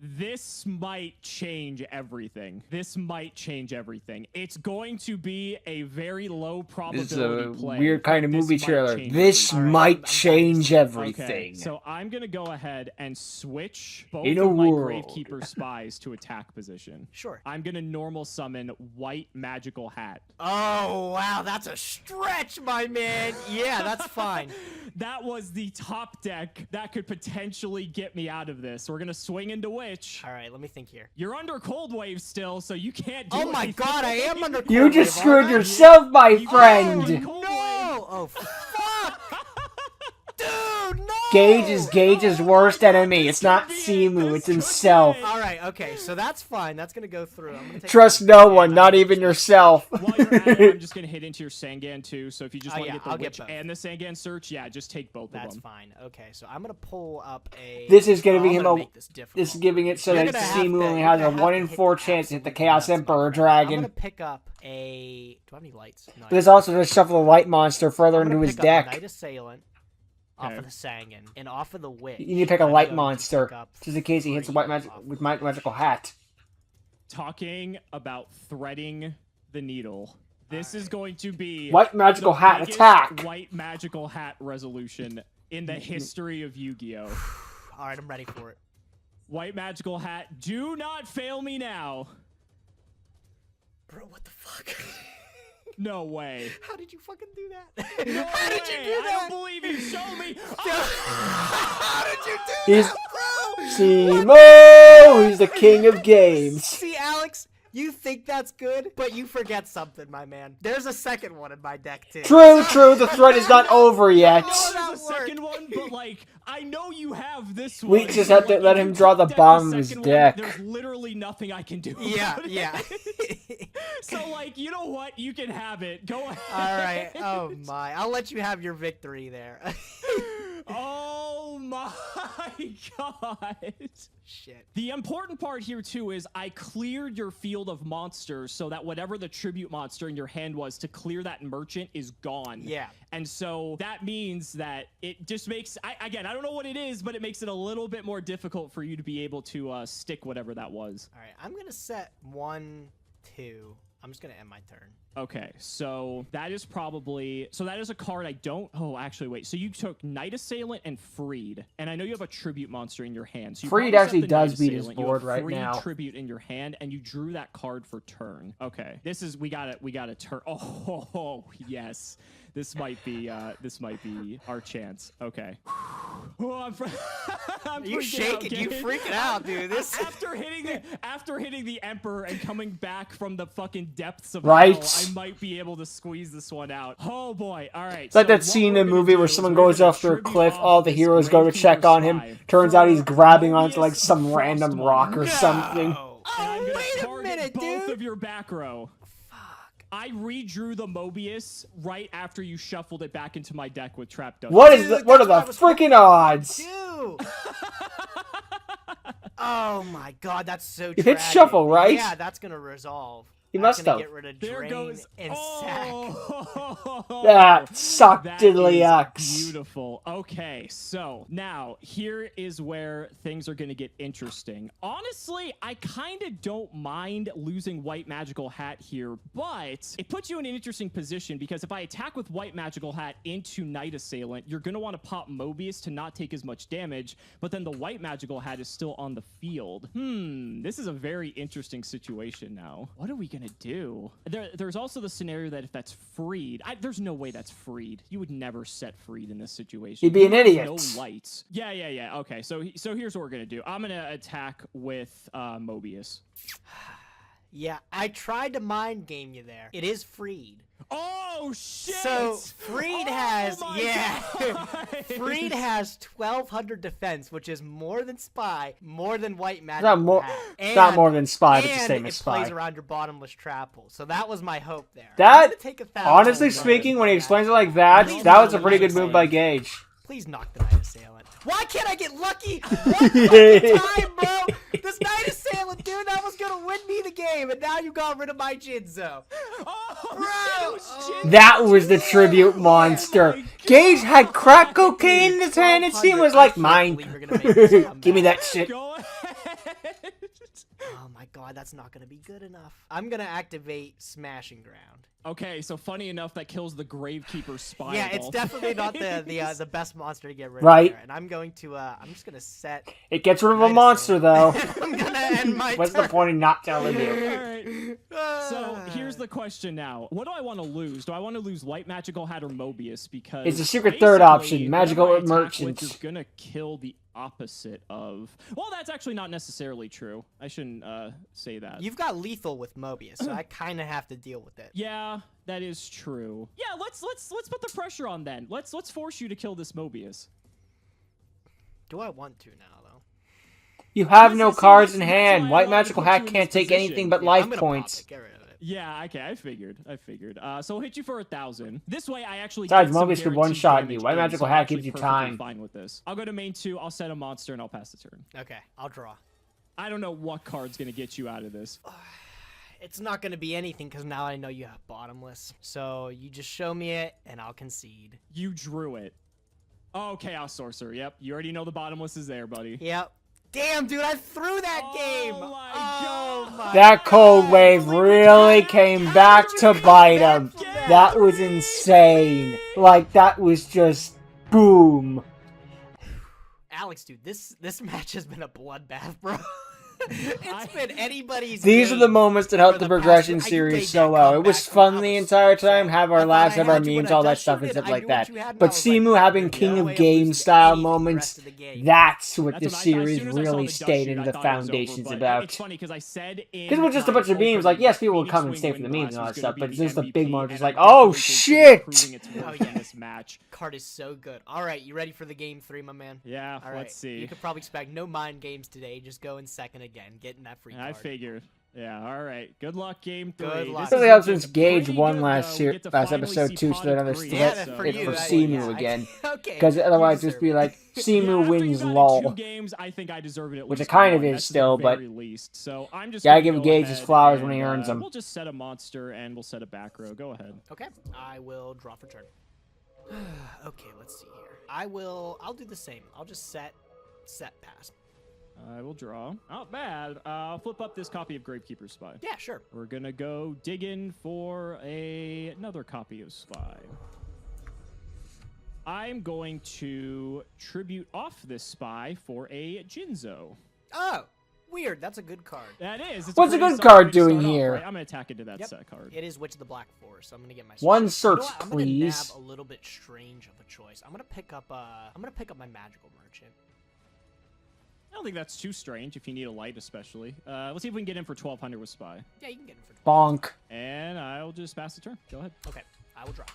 might change everything. This might change everything. It's going to be a very low This is probability a play. weird kind of but this movie might trailer. change This everything. might I'm change dying everything. Okay, so I'm gonna go ahead and switch both In a of my world. Gravekeeper spies to attack position. Sure. I'm gonna normal summon White Magical Hat. Oh, wow, that's a stretch, my man. Yeah, that's fine. That was the top deck that could potentially get me out of this. We're gonna swing into Witch. All right, let me think here. You're under Cold Wave still, so you can't do Oh my anything. god, I am under You Cold just Wave, screwed aren't I? yourself, my You are friend. under Cold Wave. No! Oh, fuck! Dude, no! Gage is worst enemy. It's not This could be it. Simu, This it's could be himself. it. All right, okay, so that's fine. That's gonna go through. I'm gonna take Trust no one, not even yourself. While you're at it, I'm just gonna hit into your Sangan too. So if you just Oh, want to yeah, get the I'll get Witch both. and the Sangan search, yeah, just take both That's of them. fine. Okay, so I'm gonna pull up a. This is gonna Oh, be I'm him gonna a- make this difficult. This is giving it so You're that gonna have Simu to- only you're has gonna a have 1 to in hit 4 the chance to hit the absolute Chaos nuts, my Emperor friend. I'm Dragon. gonna pick up a. Do I have any lights? No. I There's don't. also to shuffle the Light Monster further I'm gonna into his pick up a deck. Night Assailant off Okay. of the Sangan and off of the Witch. You need to pick a I'm Light going to Monster, pick up just in case he hits the 3 White Magic off with of my the Magical Witch. Hat. Talking about threading the needle. This is going to be White Magical the Hat biggest attack. White Magical Hat resolution in the history of Yu-Gi-Oh. All right, I'm ready for it. White Magical Hat, do not fail me now. Bro, what the fuck? No way. How did you fucking do that? No How did you way. do I that? don't believe you. Show me. How did you do He's that, bro? Simu! He's the king of games. See, Alex, you think that's good, but you forget something, my man. There's a second one in my deck, too. True, the threat is not over yet. No, that there's a second one, but like I know you have this one. We just so, have to like, let if him you draw the top deck bottom of his second deck. One, there's literally nothing I can do. Yeah, about it. yeah. So like, you know what? You can have it. Go ahead. All right. Oh, my. I'll let you have your victory there. Oh my god. Shit. The important part here too is I cleared your field of monsters so that whatever the tribute monster in your hand was to clear that merchant is gone. Yeah. And so that means that it just makes, I don't know what it is, but it makes it a little bit more difficult for you to be able to stick whatever that was. All right. I'm going to set 1, 2. I'm just going to end my turn. Okay, so that is probably, so that is a card I don't, oh, actually, wait. So you took Night Assailant and Freed, and I know you have a tribute monster in your hand. So you Freed probably set actually the does Night beat his Assailant, you board have right Freed now. Tribute in your hand, and you drew that card for turn. Okay, this is, we got to turn, oh, yes. This might be our chance. Okay. Oh, I'm You freaking shaking. out, You Gabe. freaking out, dude. This. After hitting the Emperor and coming back from the fucking depths of Right. hell, I might be able to squeeze this one out. Oh boy! All right. It's like so that what scene we're in the gonna movie do where is someone we're goes gonna off through a tribute cliff, off all the this heroes go to Gravekeeper check on him. spy Turns out he's for grabbing onto like Mobius some the random Frostmourne. rock or something. No. And I'm Oh, gonna wait a target minute, both dude. of your back row. Fuck. I redrew the Mobius right after you shuffled it back into my deck with Trap Dust. What is Dude, what are that's the what I was freaking odds? Dude. Oh my god, that's so You hit tragic. shuffle, right? Yeah, that's gonna resolve. You That's must gonna have. get rid of There drain goes. and sack. Oh, That sucked That diddly is ucks. beautiful. Okay, so now here is where things are going to get interesting. Honestly, I kind of don't mind losing White Magical Hat here, but it puts you in an interesting position because if I attack with White Magical Hat into Night Assailant, you're going to want to pop Mobius to not take as much damage, but then the White Magical Hat is still on the field. This is a very interesting situation now. What are we going to do? There's also the scenario that if that's freed, there's no way that's freed. You would never set freed in this situation. You'd be an You have idiot. No lights. Yeah. Okay, so here's what we're gonna do. I'm gonna attack with Mobius. Yeah, I tried to mind game you there. It is freed. Oh shit! So Freed Oh has my God. Freed has 1200 defense, which is more than Spy, more than White Magic. Not more, Hat. not more than Spy, but the and same it as plays Spy. around your bottomless trap pool. So that was my hope there. That- I'm gonna take 1,000 Honestly on speaking, when he White explains it Magic. like that, Please that was a knock pretty the good Night move by Assailant. Gage. Please knock the Night Assailant. Why can't I get lucky one fucking time, bro? This Night Assailant dude. That was gonna win me the game, and now you got rid of my Jinzo. Oh, Bro! shit, it was Jinzo. That was the tribute monster. my Gage had crack cocaine in his hand, and Seamu was like, mine. Give me that shit. Go ahead. Oh my god, that's not gonna be good enough. I'm gonna activate Smashing Ground. Okay, so funny enough, that kills the Gravekeeper's spy. Yeah, of it's all definitely not things. the best monster to get rid Right. of there. And I'm going to I'm just gonna set. It gets rid of a Nice. monster, though. I'm gonna end my What's turn. the point in not telling you? Alright. So here's the question now. What do I want to lose? Do I want to lose Light Magical Hat or Mobius? Because It's a secret third option, basically, Magical whatever I attack Merchant. with is gonna kill the opposite of. Well, that's actually not necessarily true. I shouldn't say that. You've got lethal with Mobius, so I kind of have to deal with it. Yeah, that is true. Yeah, let's put the pressure on then. Let's force you to kill this Mobius. Do I want to now though? You have no See, cards in that's hand. why I White wanted to Magical put you Hat in this can't take position. anything but Yeah, life I'm gonna points. Pop it. Get rid of it. Yeah, okay, I figured. So we'll hit you for 1,000. This way, I actually Besides, get some Mobius could guaranteed one-shot damage you. White in, Magical so I'm Hat actually gives you perfectly time. Fine with this. I'll go to main 2. I'll set a monster and I'll pass the turn. Okay, I'll draw. I don't know what card's gonna get you out of this. It's not gonna be anything because now I know you have bottomless. So you just show me it and I'll concede. You drew it. Oh, Chaos Sorcerer. Yep, you already know the bottomless is there, buddy. Yep. Damn, dude, I threw that Oh game. my Oh my That cold God. wave really came back to bite him. That was insane. Like, that was just boom. Alex, dude, this match has been a bloodbath, bro. It's been anybody's These are the game moments that for helped the past- progression I series played so that well. It was comeback fun when the I was entire so time, sad. have I our thought laughs, I have our had you when memes, I all that just stuff showed and it. stuff I like knew that. what you had, But and I was like, Seamu having "There's King no of way I'm Game losing style anything the moments, rest of the game." that's what That's the what as series soon as I saw really the stayed dust into sheet, the I thought it was foundations over, but about. It's funny because I said in Because it was just a my bunch of memes, like, opening, yes, people will Phoenix come and Wing stay for the Windblast memes and all was that gonna stuff, be but it's just the MVP, big moment, and just I'm like, oh definitely thinking of shit! proving its worth Oh, in yeah. this match. Card is so good. All right, you ready for the game 3, my man? Yeah, All right. let's see. You could probably expect no mind games today. Just go in second again, getting that free card. I figured. Yeah, all right. Good luck, game 3. Good luck. This Really is helps looking since Gage pretty won good, last though. We get to finally episode see too, so Pot that of another Greed, Yeah, step for it you. for I- Seamu yeah, I- again. Okay. Because you otherwise, deserve just be it. like, Yeah, Seamu after wins you got it lol. 2 games, I think I deserve it at Which least it kind of one. is That's still, at the but very least. So I'm just gotta gonna give go Gage his ahead flowers when he and, earns them. We'll just set a monster and we'll set a back row. Go ahead. Okay, I will draw for turn. Okay, let's see here. I'll do the same. I'll just set pass. I will draw. Not bad. I'll flip up this copy of Gravekeeper's Spy. Yeah, sure. We're gonna go digging for another copy of Spy. I'm going to tribute off this Spy for a Jinzo. Oh, weird. That's a good card. That is. It's What's a pretty good solid card way to doing start off, here? right? I'm gonna attack into that Yep. set card. It is Witch of the Black Forest, so I'm gonna get my One You search, know what? I'm please. gonna nab a little bit strange of a choice. I'm gonna pick up my magical merchant. I don't think that's too strange if you need a light, especially. Let's see if we can get in for 1,200 with Spy. Yeah, you can get him for 12. Bonk. And I'll just pass the turn. Go ahead. Okay, I will draw.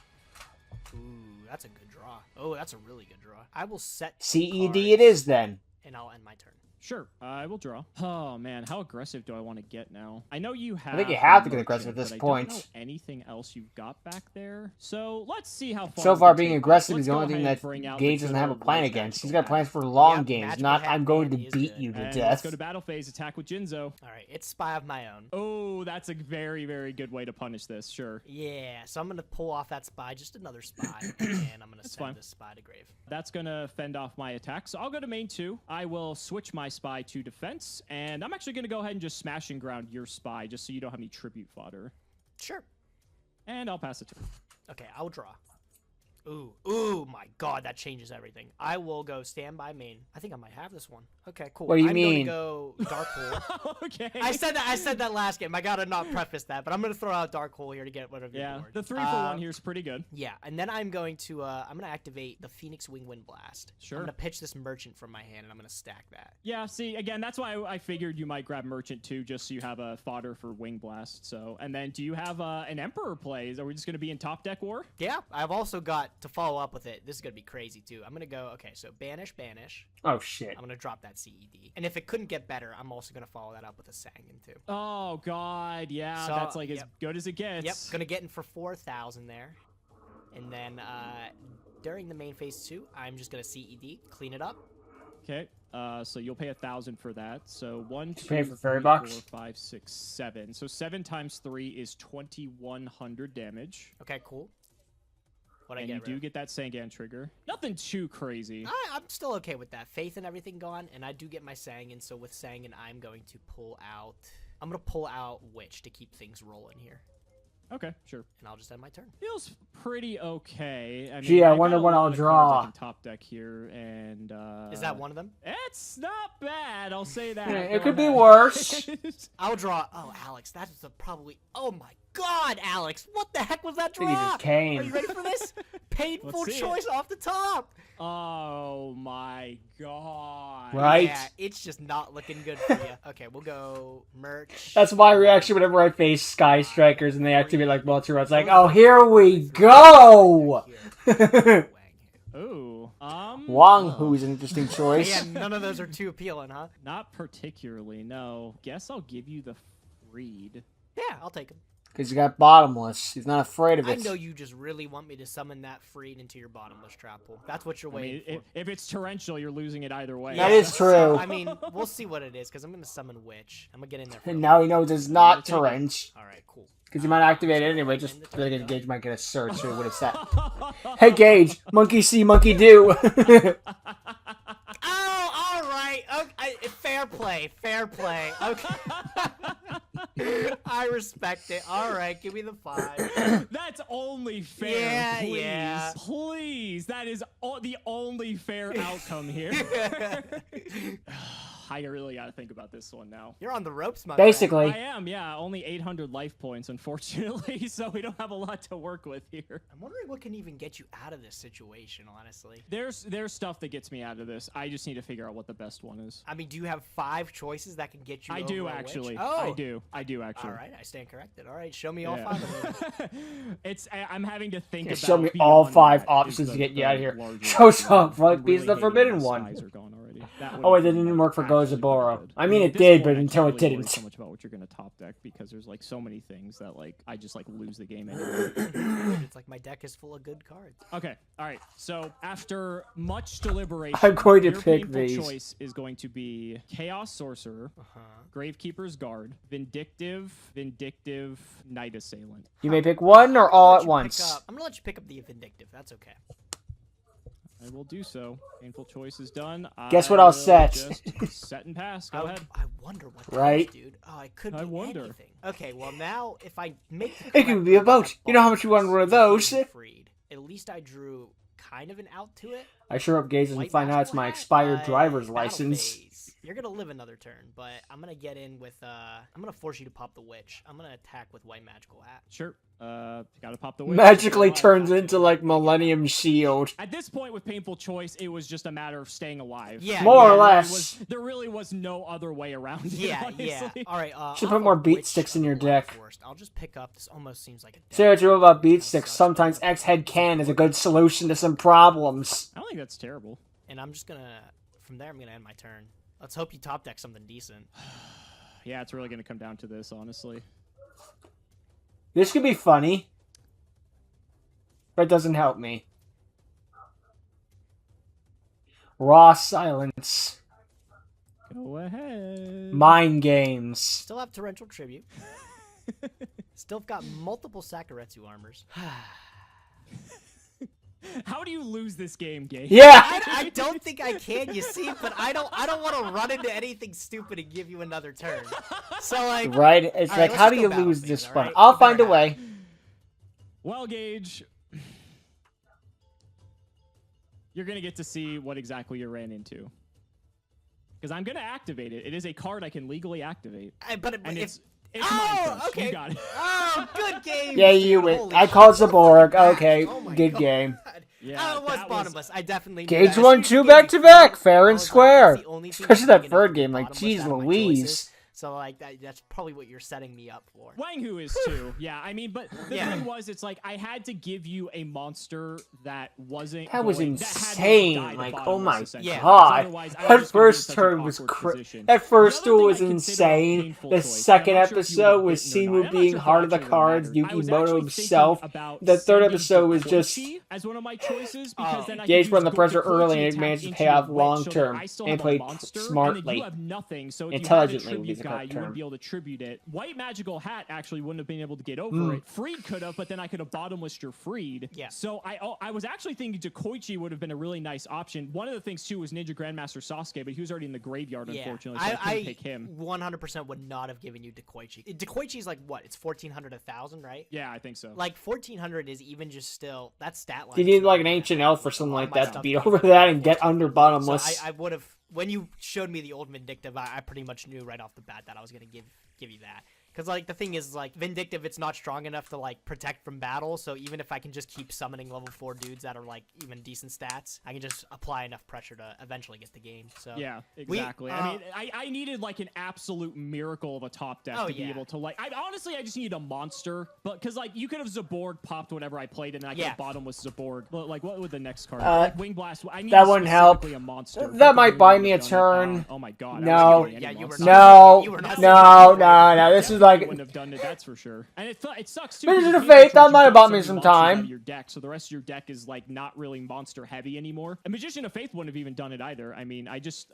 Ooh, that's a good draw. Oh, that's a really good draw. I will set two CED it cards, is then. and I'll end my turn. Sure, I will draw. Oh man, how aggressive do I want to get now? I know you have. think you have the to get aggressive at merchant, this but I point. don't know anything else you've got back there. So let's see how far. So we far, can being take aggressive this. is the Let's only go thing ahead and that bring out the Gage doesn't good have a old plan white against. He's magical got plans hat. for long Yep, games, Magical not Hat I'm going to is beat good. you to And death. let's go to battle phase. Attack with Jinzo. All right, it's spy of my own. Oh, that's a very, very good way to punish this. Sure. Yeah, so I'm gonna pull off that spy, just another spy, and I'm gonna That's send fine. this spy to grave. That's gonna fend off my attack. So I'll go to main 2. I will switch my spy to defense, and I'm actually gonna go ahead and just smash and ground your spy, just so you don't have any tribute fodder. Sure. And I'll pass it to. Okay, I'll draw. Ooh, my God, that changes everything. I will go standby main. I think I might have this one. Okay, cool. What do you I'm mean? going to go Dark Hole. Okay. I said that last game. I gotta not preface that, but I'm gonna throw out Dark Hole here to get one of your Yeah, board. the 3-for-1 here is pretty good. Yeah, and then I'm going to I'm gonna activate the Phoenix Wing Wind Blast. Sure. I'm gonna pitch this merchant from my hand, and I'm gonna stack that. Yeah, see, again, that's why I figured you might grab Merchant too, just so you have a fodder for Wing Blast. So, and then do you have an Emperor plays? Are we just going to be in top deck war? Yeah, I've also got to follow up with it. This is gonna be crazy too. I'm gonna go. Okay, so banish. Oh shit. I'm gonna drop that CED, and if it couldn't get better, I'm also gonna follow that up with a Sangan too. Oh God, yeah, So, that's like as yep. good as it gets. Yep, gonna get in for 4,000 there, and then during the main phase 2, I'm just gonna CED, clean it up. Okay. So you'll pay 1,000 for that. So 1, 2, pay for 3, fairy 4, box? 5, 6, 7. So 7 times 3 is 2,100 damage. Okay, cool. What I And get you rid do of? get that Sangan trigger. Nothing too crazy. I'm still okay with that. Faith and everything gone, and I do get my Sangan. So with Sangan, I'm going to pull out. I'm gonna pull out Witch to keep things rolling here, Okay, sure. and I'll just end my turn. Feels pretty okay. I mean, Gee, I got wonder a what lot I'll of cards draw. I can top deck here, and Is that one of them? It's not bad. I'll say that. It Go could be ahead. worse. I'll draw. Oh, Alex, that is probably. Oh my God, Alex, what the heck was that I think he draw? just came. Are you ready for this? Painful Let's see choice off the top. Oh my god. Right? Yeah, it's just not looking good for you. Okay, we'll go merch. That's my reaction whenever I face Sky Strikers and they activate like Multi-Run. It's like, oh, here we go! Ooh. Wong, who's an interesting choice. Yeah, none of those are too appealing, huh? Not particularly, no. Guess I'll give you the Freed. Yeah, I'll take them. Because you got Bottomless. He's not afraid of I it. know you just really want me to summon that Freed into your bottomless trap pool. That's what you're I waiting mean, for. if it's torrential, you're losing it either way. That is true. So, I mean, we'll see what it is, because I'm going to summon Witch. I'm going to get in there. And now he knows it's not Torrent. All right, cool. Because he might activate it anyway, just so that Gage might get a search for what it's at. Hey, Gage! Monkey see, monkey do! Oh, all right. Okay, fair play. Fair play. Okay. I respect it. All right, give me the 5. That's only fair. Yeah, please. yeah. Please. That is the only fair outcome here. I really got to think about this one now. You're on the ropes, my friend. Basically. I am, yeah. Only 800 life points, unfortunately, so we don't have a lot to work with here. I'm wondering what can even get you out of this situation, honestly. There's stuff that gets me out of this. I just need to figure out what the best one is. I mean, do you have 5 choices that can get you I over do a witch? actually. Oh. I do actually. All right, I stand corrected. All right, show me all Yeah. 5 of them. I'm having to think Yeah, about. show me all beyond 5 that options is to the- get you out of the here. larger Show ones. some, I'm like, piece of the really hating forbidden the one. skies are gone already. Oh, wait, that didn't work for Gozaboro. I mean, it At this did, but point, I until can't it really worry didn't. so much about what you're gonna top deck because there's like so many things that like I just like lose the game anyway. It's like my deck is full of good cards. Okay, all right. So after much deliberation, I'm going to your pick painful these. choice is going to be Chaos Sorcerer, Uh-huh. Gravekeeper's Guard, Vindictive, Night Assailant. You may pick one or all at once. I'm gonna let you pick up the Vindictive. That's okay. I will do so. Painful choice is done. Guess I what I'll will set. just set and pass. Go ahead. I wonder what that Right? is, dude. Oh, it could be I wonder. anything. Okay, well now if I make the It correct could be a one, boat. that You know how much you wanted one of box those? is freed. At least I drew kind of an out to it. I sure hope Gage doesn't White find out it's magical my hat? expired driver's Battle license. phase. You're gonna live another turn, but I'm gonna get in with I'm gonna force you to pop the witch. I'm gonna attack with white magical hat. Sure. Gotta pop the witch. Magically Alive. turns into like Millennium Shield. At this point with painful choice, it was just a matter of staying alive. Yeah, More or There really less. there really was no other way around. it, Yeah, yeah. honestly. All right. Should I'll put more have beat witch sticks in your on the left deck. First. I'll just pick up. This almost seems like a. Say what you will about beat sticks, sometimes X-Head Can is a good solution to some problems. I don't think that's terrible. And I'm just gonna. From there, I'm gonna end my turn. Let's hope you top deck something decent. Yeah, it's really gonna come down to this, honestly. This could be funny, but it doesn't help me. Raw silence. Go ahead. Mind games. Still have torrential tribute. Still got multiple Sakuretsu armors. How do you lose this game, Gabe? Yeah! I don't think I can, you see, but I don't want to run into anything stupid and give you another turn. So like Right? It's All like, right, how let's do go you battle lose phase, this all one? right? I'll We find a better way. Well, Gage, you're gonna get to see what exactly you ran into. Because I'm gonna activate it. It is a card I can legally activate. but And if it's oh, mine first. okay. You got it. Oh, good game. Yeah, dude. you win. Holy I shit, called what a Zaborg. fucking match. Okay, Oh my good God. game. Yeah, Oh, it was that bottomless. I definitely knew Gage that. won As two soon as you gave me back-to-back, food, fair I and was like, square. that's the only thing Especially I'm that big enough third to game, be like, bottomless geez out of my Louise. choices. So like that's probably what you're setting me up for. Wang Hu is too. Yeah, I mean, but the thing was, it's like I had to give you a monster that wasn't. That was going, insane. that had to die like, to oh my essentially. god. Otherwise, I was That just gonna be in first such turn an was awkward position. that first The other duel thing was I consider a insane. painful The choice, second I'm not sure if you episode would've was bitten or not. Simu I'm not being sure if hard it of the actually cards, mattered. I was Yukimoto actually himself. thinking about The third sending episode was just Koichi as one of my choices because then I Gage could run the use pressure Koichi early and it attack managed to into pay your off witch long so that term I still and have a played monster, And then smartly. you have nothing, so if you had a Intelligently would be tribute the guy, correct you wouldn't term. be able to tribute it. White Magical Hat actually wouldn't have been able to get over it. Freed could have, but then I could have bottomless your Freed. Yeah. So I was actually thinking Koichi would have been a really nice option. One of the things too was Ninja Grandmaster Sasuke, but he was already in the graveyard, unfortunately, so I couldn't pick him. 100% would not have given you Dekoichi. Dekoichi's like what? It's 1400 1,000, right? Yeah, I think so. Like 1400 is even just still that stat line. You need like an ancient elf or something like that to beat over that and get under bottomless. So I would have when you showed me the old Vindictive, I pretty much knew right off the bat that I was gonna give you that. Because, like, the thing is, like, Vindictive, it's not strong enough to, like, protect from battle, so even if I can just keep summoning level 4 dudes that are, like, even decent stats, I can just apply enough pressure to eventually get the game, so... Yeah, exactly. I mean, I needed, like, an absolute miracle of a top deck to be able to, like... Honestly, I just needed a monster, but... Because, like, you could have Zaborg popped whatever I played, and then I could have bottomless Zaborg. But, like, what would the next card be? Like, Wing Blast, I need that wouldn't help. A monster. That might buy me a turn. Oh my god. No. No. This is like... wouldn't have done it, that's for sure. And it sucks too. Magician of Faith, that might have bought me some time. Your deck, so the rest of your deck is like not really monster heavy anymore. And Magician of Faith wouldn't have even done it either. I mean, Magician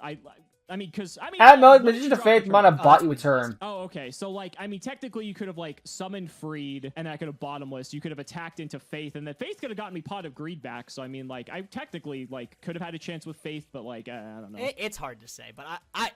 of Faith might have bought you a turn. Oh, okay. So, like, I mean, technically, you could have, like, summoned Freed, and I could have bottomless. You could have attacked into Faith, and then Faith could have gotten me Pot of Greed back. So, I mean, like, I technically, like, could have had a chance with Faith, but, like, I don't know. It's hard to say, but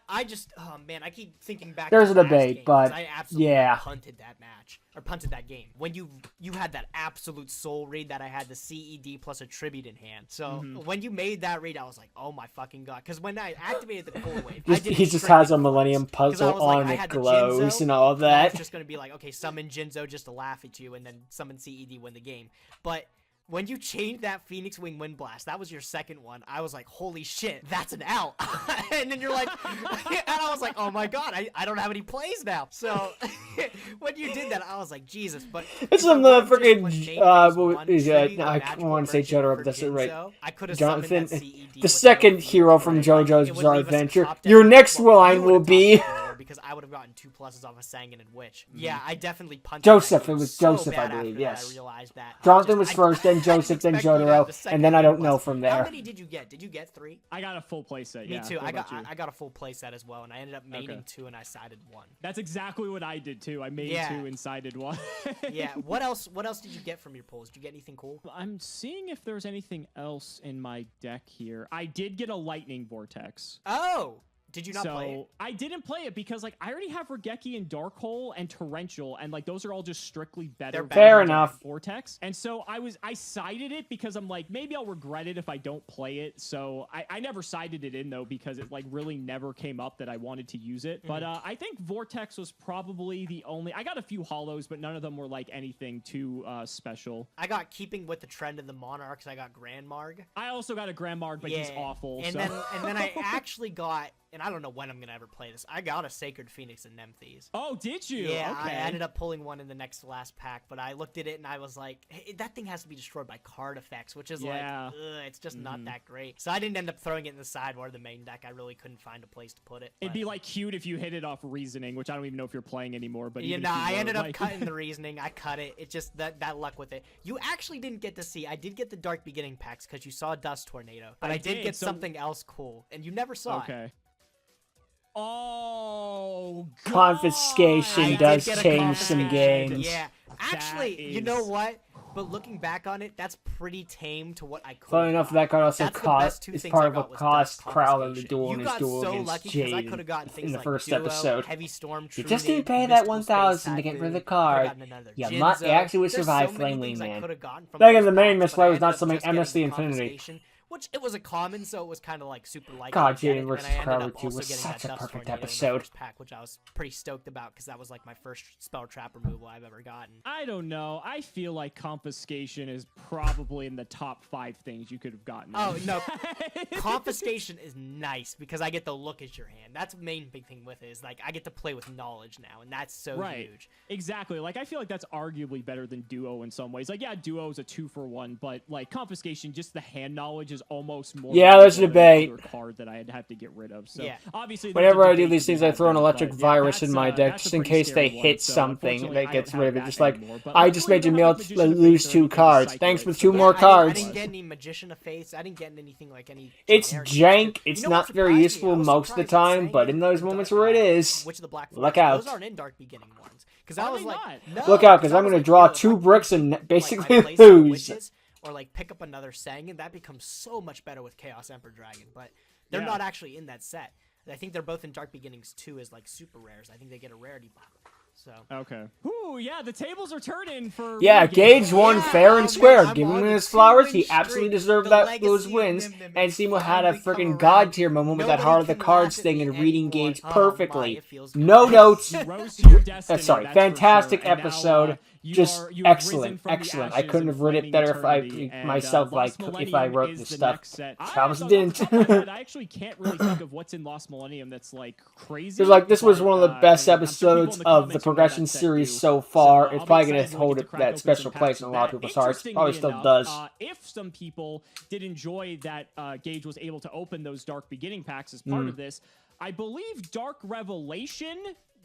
I just, oh, man, I keep thinking back There's to a debate, game, but, I absolutely yeah. punted that match. Or punted that game. When you had that absolute soul read that I had the CED plus a tribute in hand. So, when you made that read, I was like, oh my fucking god. Because when I activated the Cold Wave, he just has a Millennium Puzzle on, it glows and all that. I was just going to be like, okay, summon Jinzo just to laugh at you, and then summon CED, win the game. But... when you changed that Phoenix Wing Wind Blast, that was your second one. I was like, holy shit, that's an L. And then you're like, and I was like, oh my god, I don't have any plays now. So when you did that, I was like, Jesus. But it's on the freaking I want to say Jotaro, but that's it right. I could have Jonathan, the second hero from JoJo's Bizarre Adventure. Your next line will be. Because I would have gotten 2 pluses off a Sangan and Witch. Yeah, I definitely punted. Joseph, it was Joseph, I believe. Yes. I realized that. Jonathan was first, then Joseph, then Jotaro, and then I don't know from there. How many did you get? Did you get 3? I got a full playset. Me too. What I got a full playset as well, and I ended up maining 2, and I sided 1. That's exactly what I did too. I made 2 and sided 1. Yeah. What else? What else did you get from your pulls? Did you get anything cool? I'm seeing if there's anything else in my deck here. I did get a Lightning Vortex. Oh. Did you not play it? I didn't play it because, like, I already have Regeki and Darkhole and Torrential, and, like, those are all just strictly better. Fair enough. Vortex. And so I sided it because I'm like, maybe I'll regret it if I don't play it. So I never sided it in, though, because it, like, really never came up that I wanted to use it. But I think Vortex was probably the only... I got a few hollows, but none of them were, like, anything too special. I got, keeping with the trend of the Monarchs, I got Grand Marg. I also got a Grand Marg, but he's awful. And then I actually got... and I don't know when I'm going to ever play this. I got a Sacred Phoenix and Nemthes. Oh, did you? Yeah, okay. I ended up pulling one in the next to last pack, but I looked at it and I was like, hey, that thing has to be destroyed by card effects, which is like, it's just not that great. So I didn't end up throwing it in the sideboard or the main deck. I really couldn't find a place to put it. It'd be like cute if you hit it off Reasoning, which I don't even know if you're playing anymore. But yeah, I ended up cutting the Reasoning. I cut it. It just, that luck with it. You actually didn't get to see, I did get the Dark Beginning packs because you saw Dust Tornado, but I did get something else cool, and you never saw it. Oh, God. Confiscation does change some games. Yeah, actually, you know what? But looking back on it, that's pretty tame to what I could. Funny enough, that card also is part of a cost Crowler the duel in his duel against Jade in the first episode. Heavy Storm, you just didn't pay that 1,000 to get rid of the card. You actually would survive Flame Wing Man. Back in the main, Miss White was not summoning Endlessly Infinity. which it was a common, so it was kind of like super light. God, Jaden Jaden versus Crowder 2 was such a perfect episode. Pack, which I was pretty stoked about because that was like my first spell trap removal I've ever gotten. I don't know. I feel like confiscation is probably in the top 5 things you could have gotten. Oh no, confiscation is nice because I get to look at your hand. That's the main big thing with it is like I get to play with knowledge now, and that's so huge. Exactly. Like I feel like that's arguably better than Duo in some ways. Like yeah, Duo is a 2-for-1, but like confiscation, just the hand knowledge is almost more. Yeah, there's a debate. Card that I'd have to get rid of. So yeah. obviously, whenever I do these things, I throw an electric virus in my deck just in case they hit something that gets rid of it. Just like I just made Jamil lose 2 cards. Thanks for 2 more cards. I didn't get any Magician of Fates. I didn't get anything like any. It's jank. It's not very useful most of the time, but in those moments where it is, look out. Those aren't in Dark Beginning ones. Because I was like, no, look out, because I'm going to draw 2 bricks and basically lose. Or like pick up another Sang, and that becomes so much better with Chaos Emperor Dragon. But they're not actually in that set. I think they're both in Dark Beginnings 2 as like super rares. I think they get a rarity pop. So okay. Ooh, yeah, the tables are turning for. Yeah, Gage won fair and square. Give him his flowers. He absolutely deserved those wins. And Simo had a freaking god tier moment with that Heart of the Cards thing and reading Gage perfectly. No notes. Sorry, fantastic episode. Just excellent, excellent. I couldn't have written it better if I wrote this stuff. Travis didn't. I actually can't really think of what's in Lost Millennium that's like crazy. Because like this was one of the best episodes of the Progression series so far. It's probably going to hold that special place in a lot of people's hearts. Probably still does. If some people did enjoy that Gage was able to open those Dark Beginning packs as part of this, I believe Dark Revelation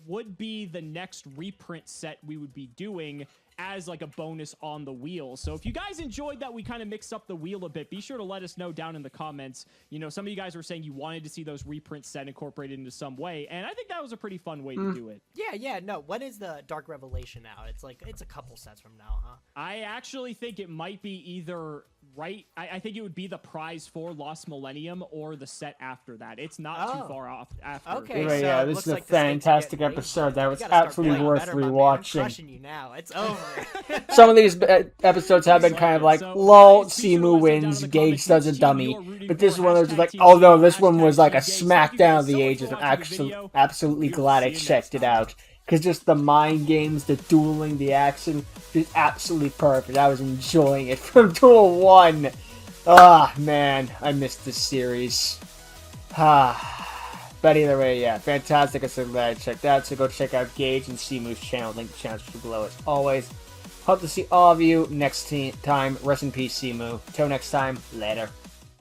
would be the next reprint set we would be doing as like a bonus on the wheel. So if you guys enjoyed that we kind of mixed up the wheel a bit, be sure to let us know down in the comments. You know, some of you guys were saying you wanted to see those reprints set incorporated into some way, and I think that was a pretty fun way to do it. Yeah, no. When is the Dark Revelation out? It's a couple sets from now, huh? I actually think it might be either I think it would be the prize for Lost Millennium or the set after that. It's not too far off after. Okay, so yeah, this is a like fantastic episode that was absolutely worth rewatching. I'm crushing you now. It's over. Some of these episodes have been kind of like, lol, Simu wins, Gage does a dummy. But this one was like, oh no, this one was like a smackdown of the ages. I'm absolutely glad I checked it out. Because just the mind games, the dueling, the action, just absolutely perfect. I was enjoying it from Duel 1. Ah, man, I missed this series. But either way, yeah, fantastic. I'm so glad I checked out. So go check out Gage and Simu's channel. Link to the channel below as always. Hope to see all of you next time. Rest in peace, Simu. Till next time, later.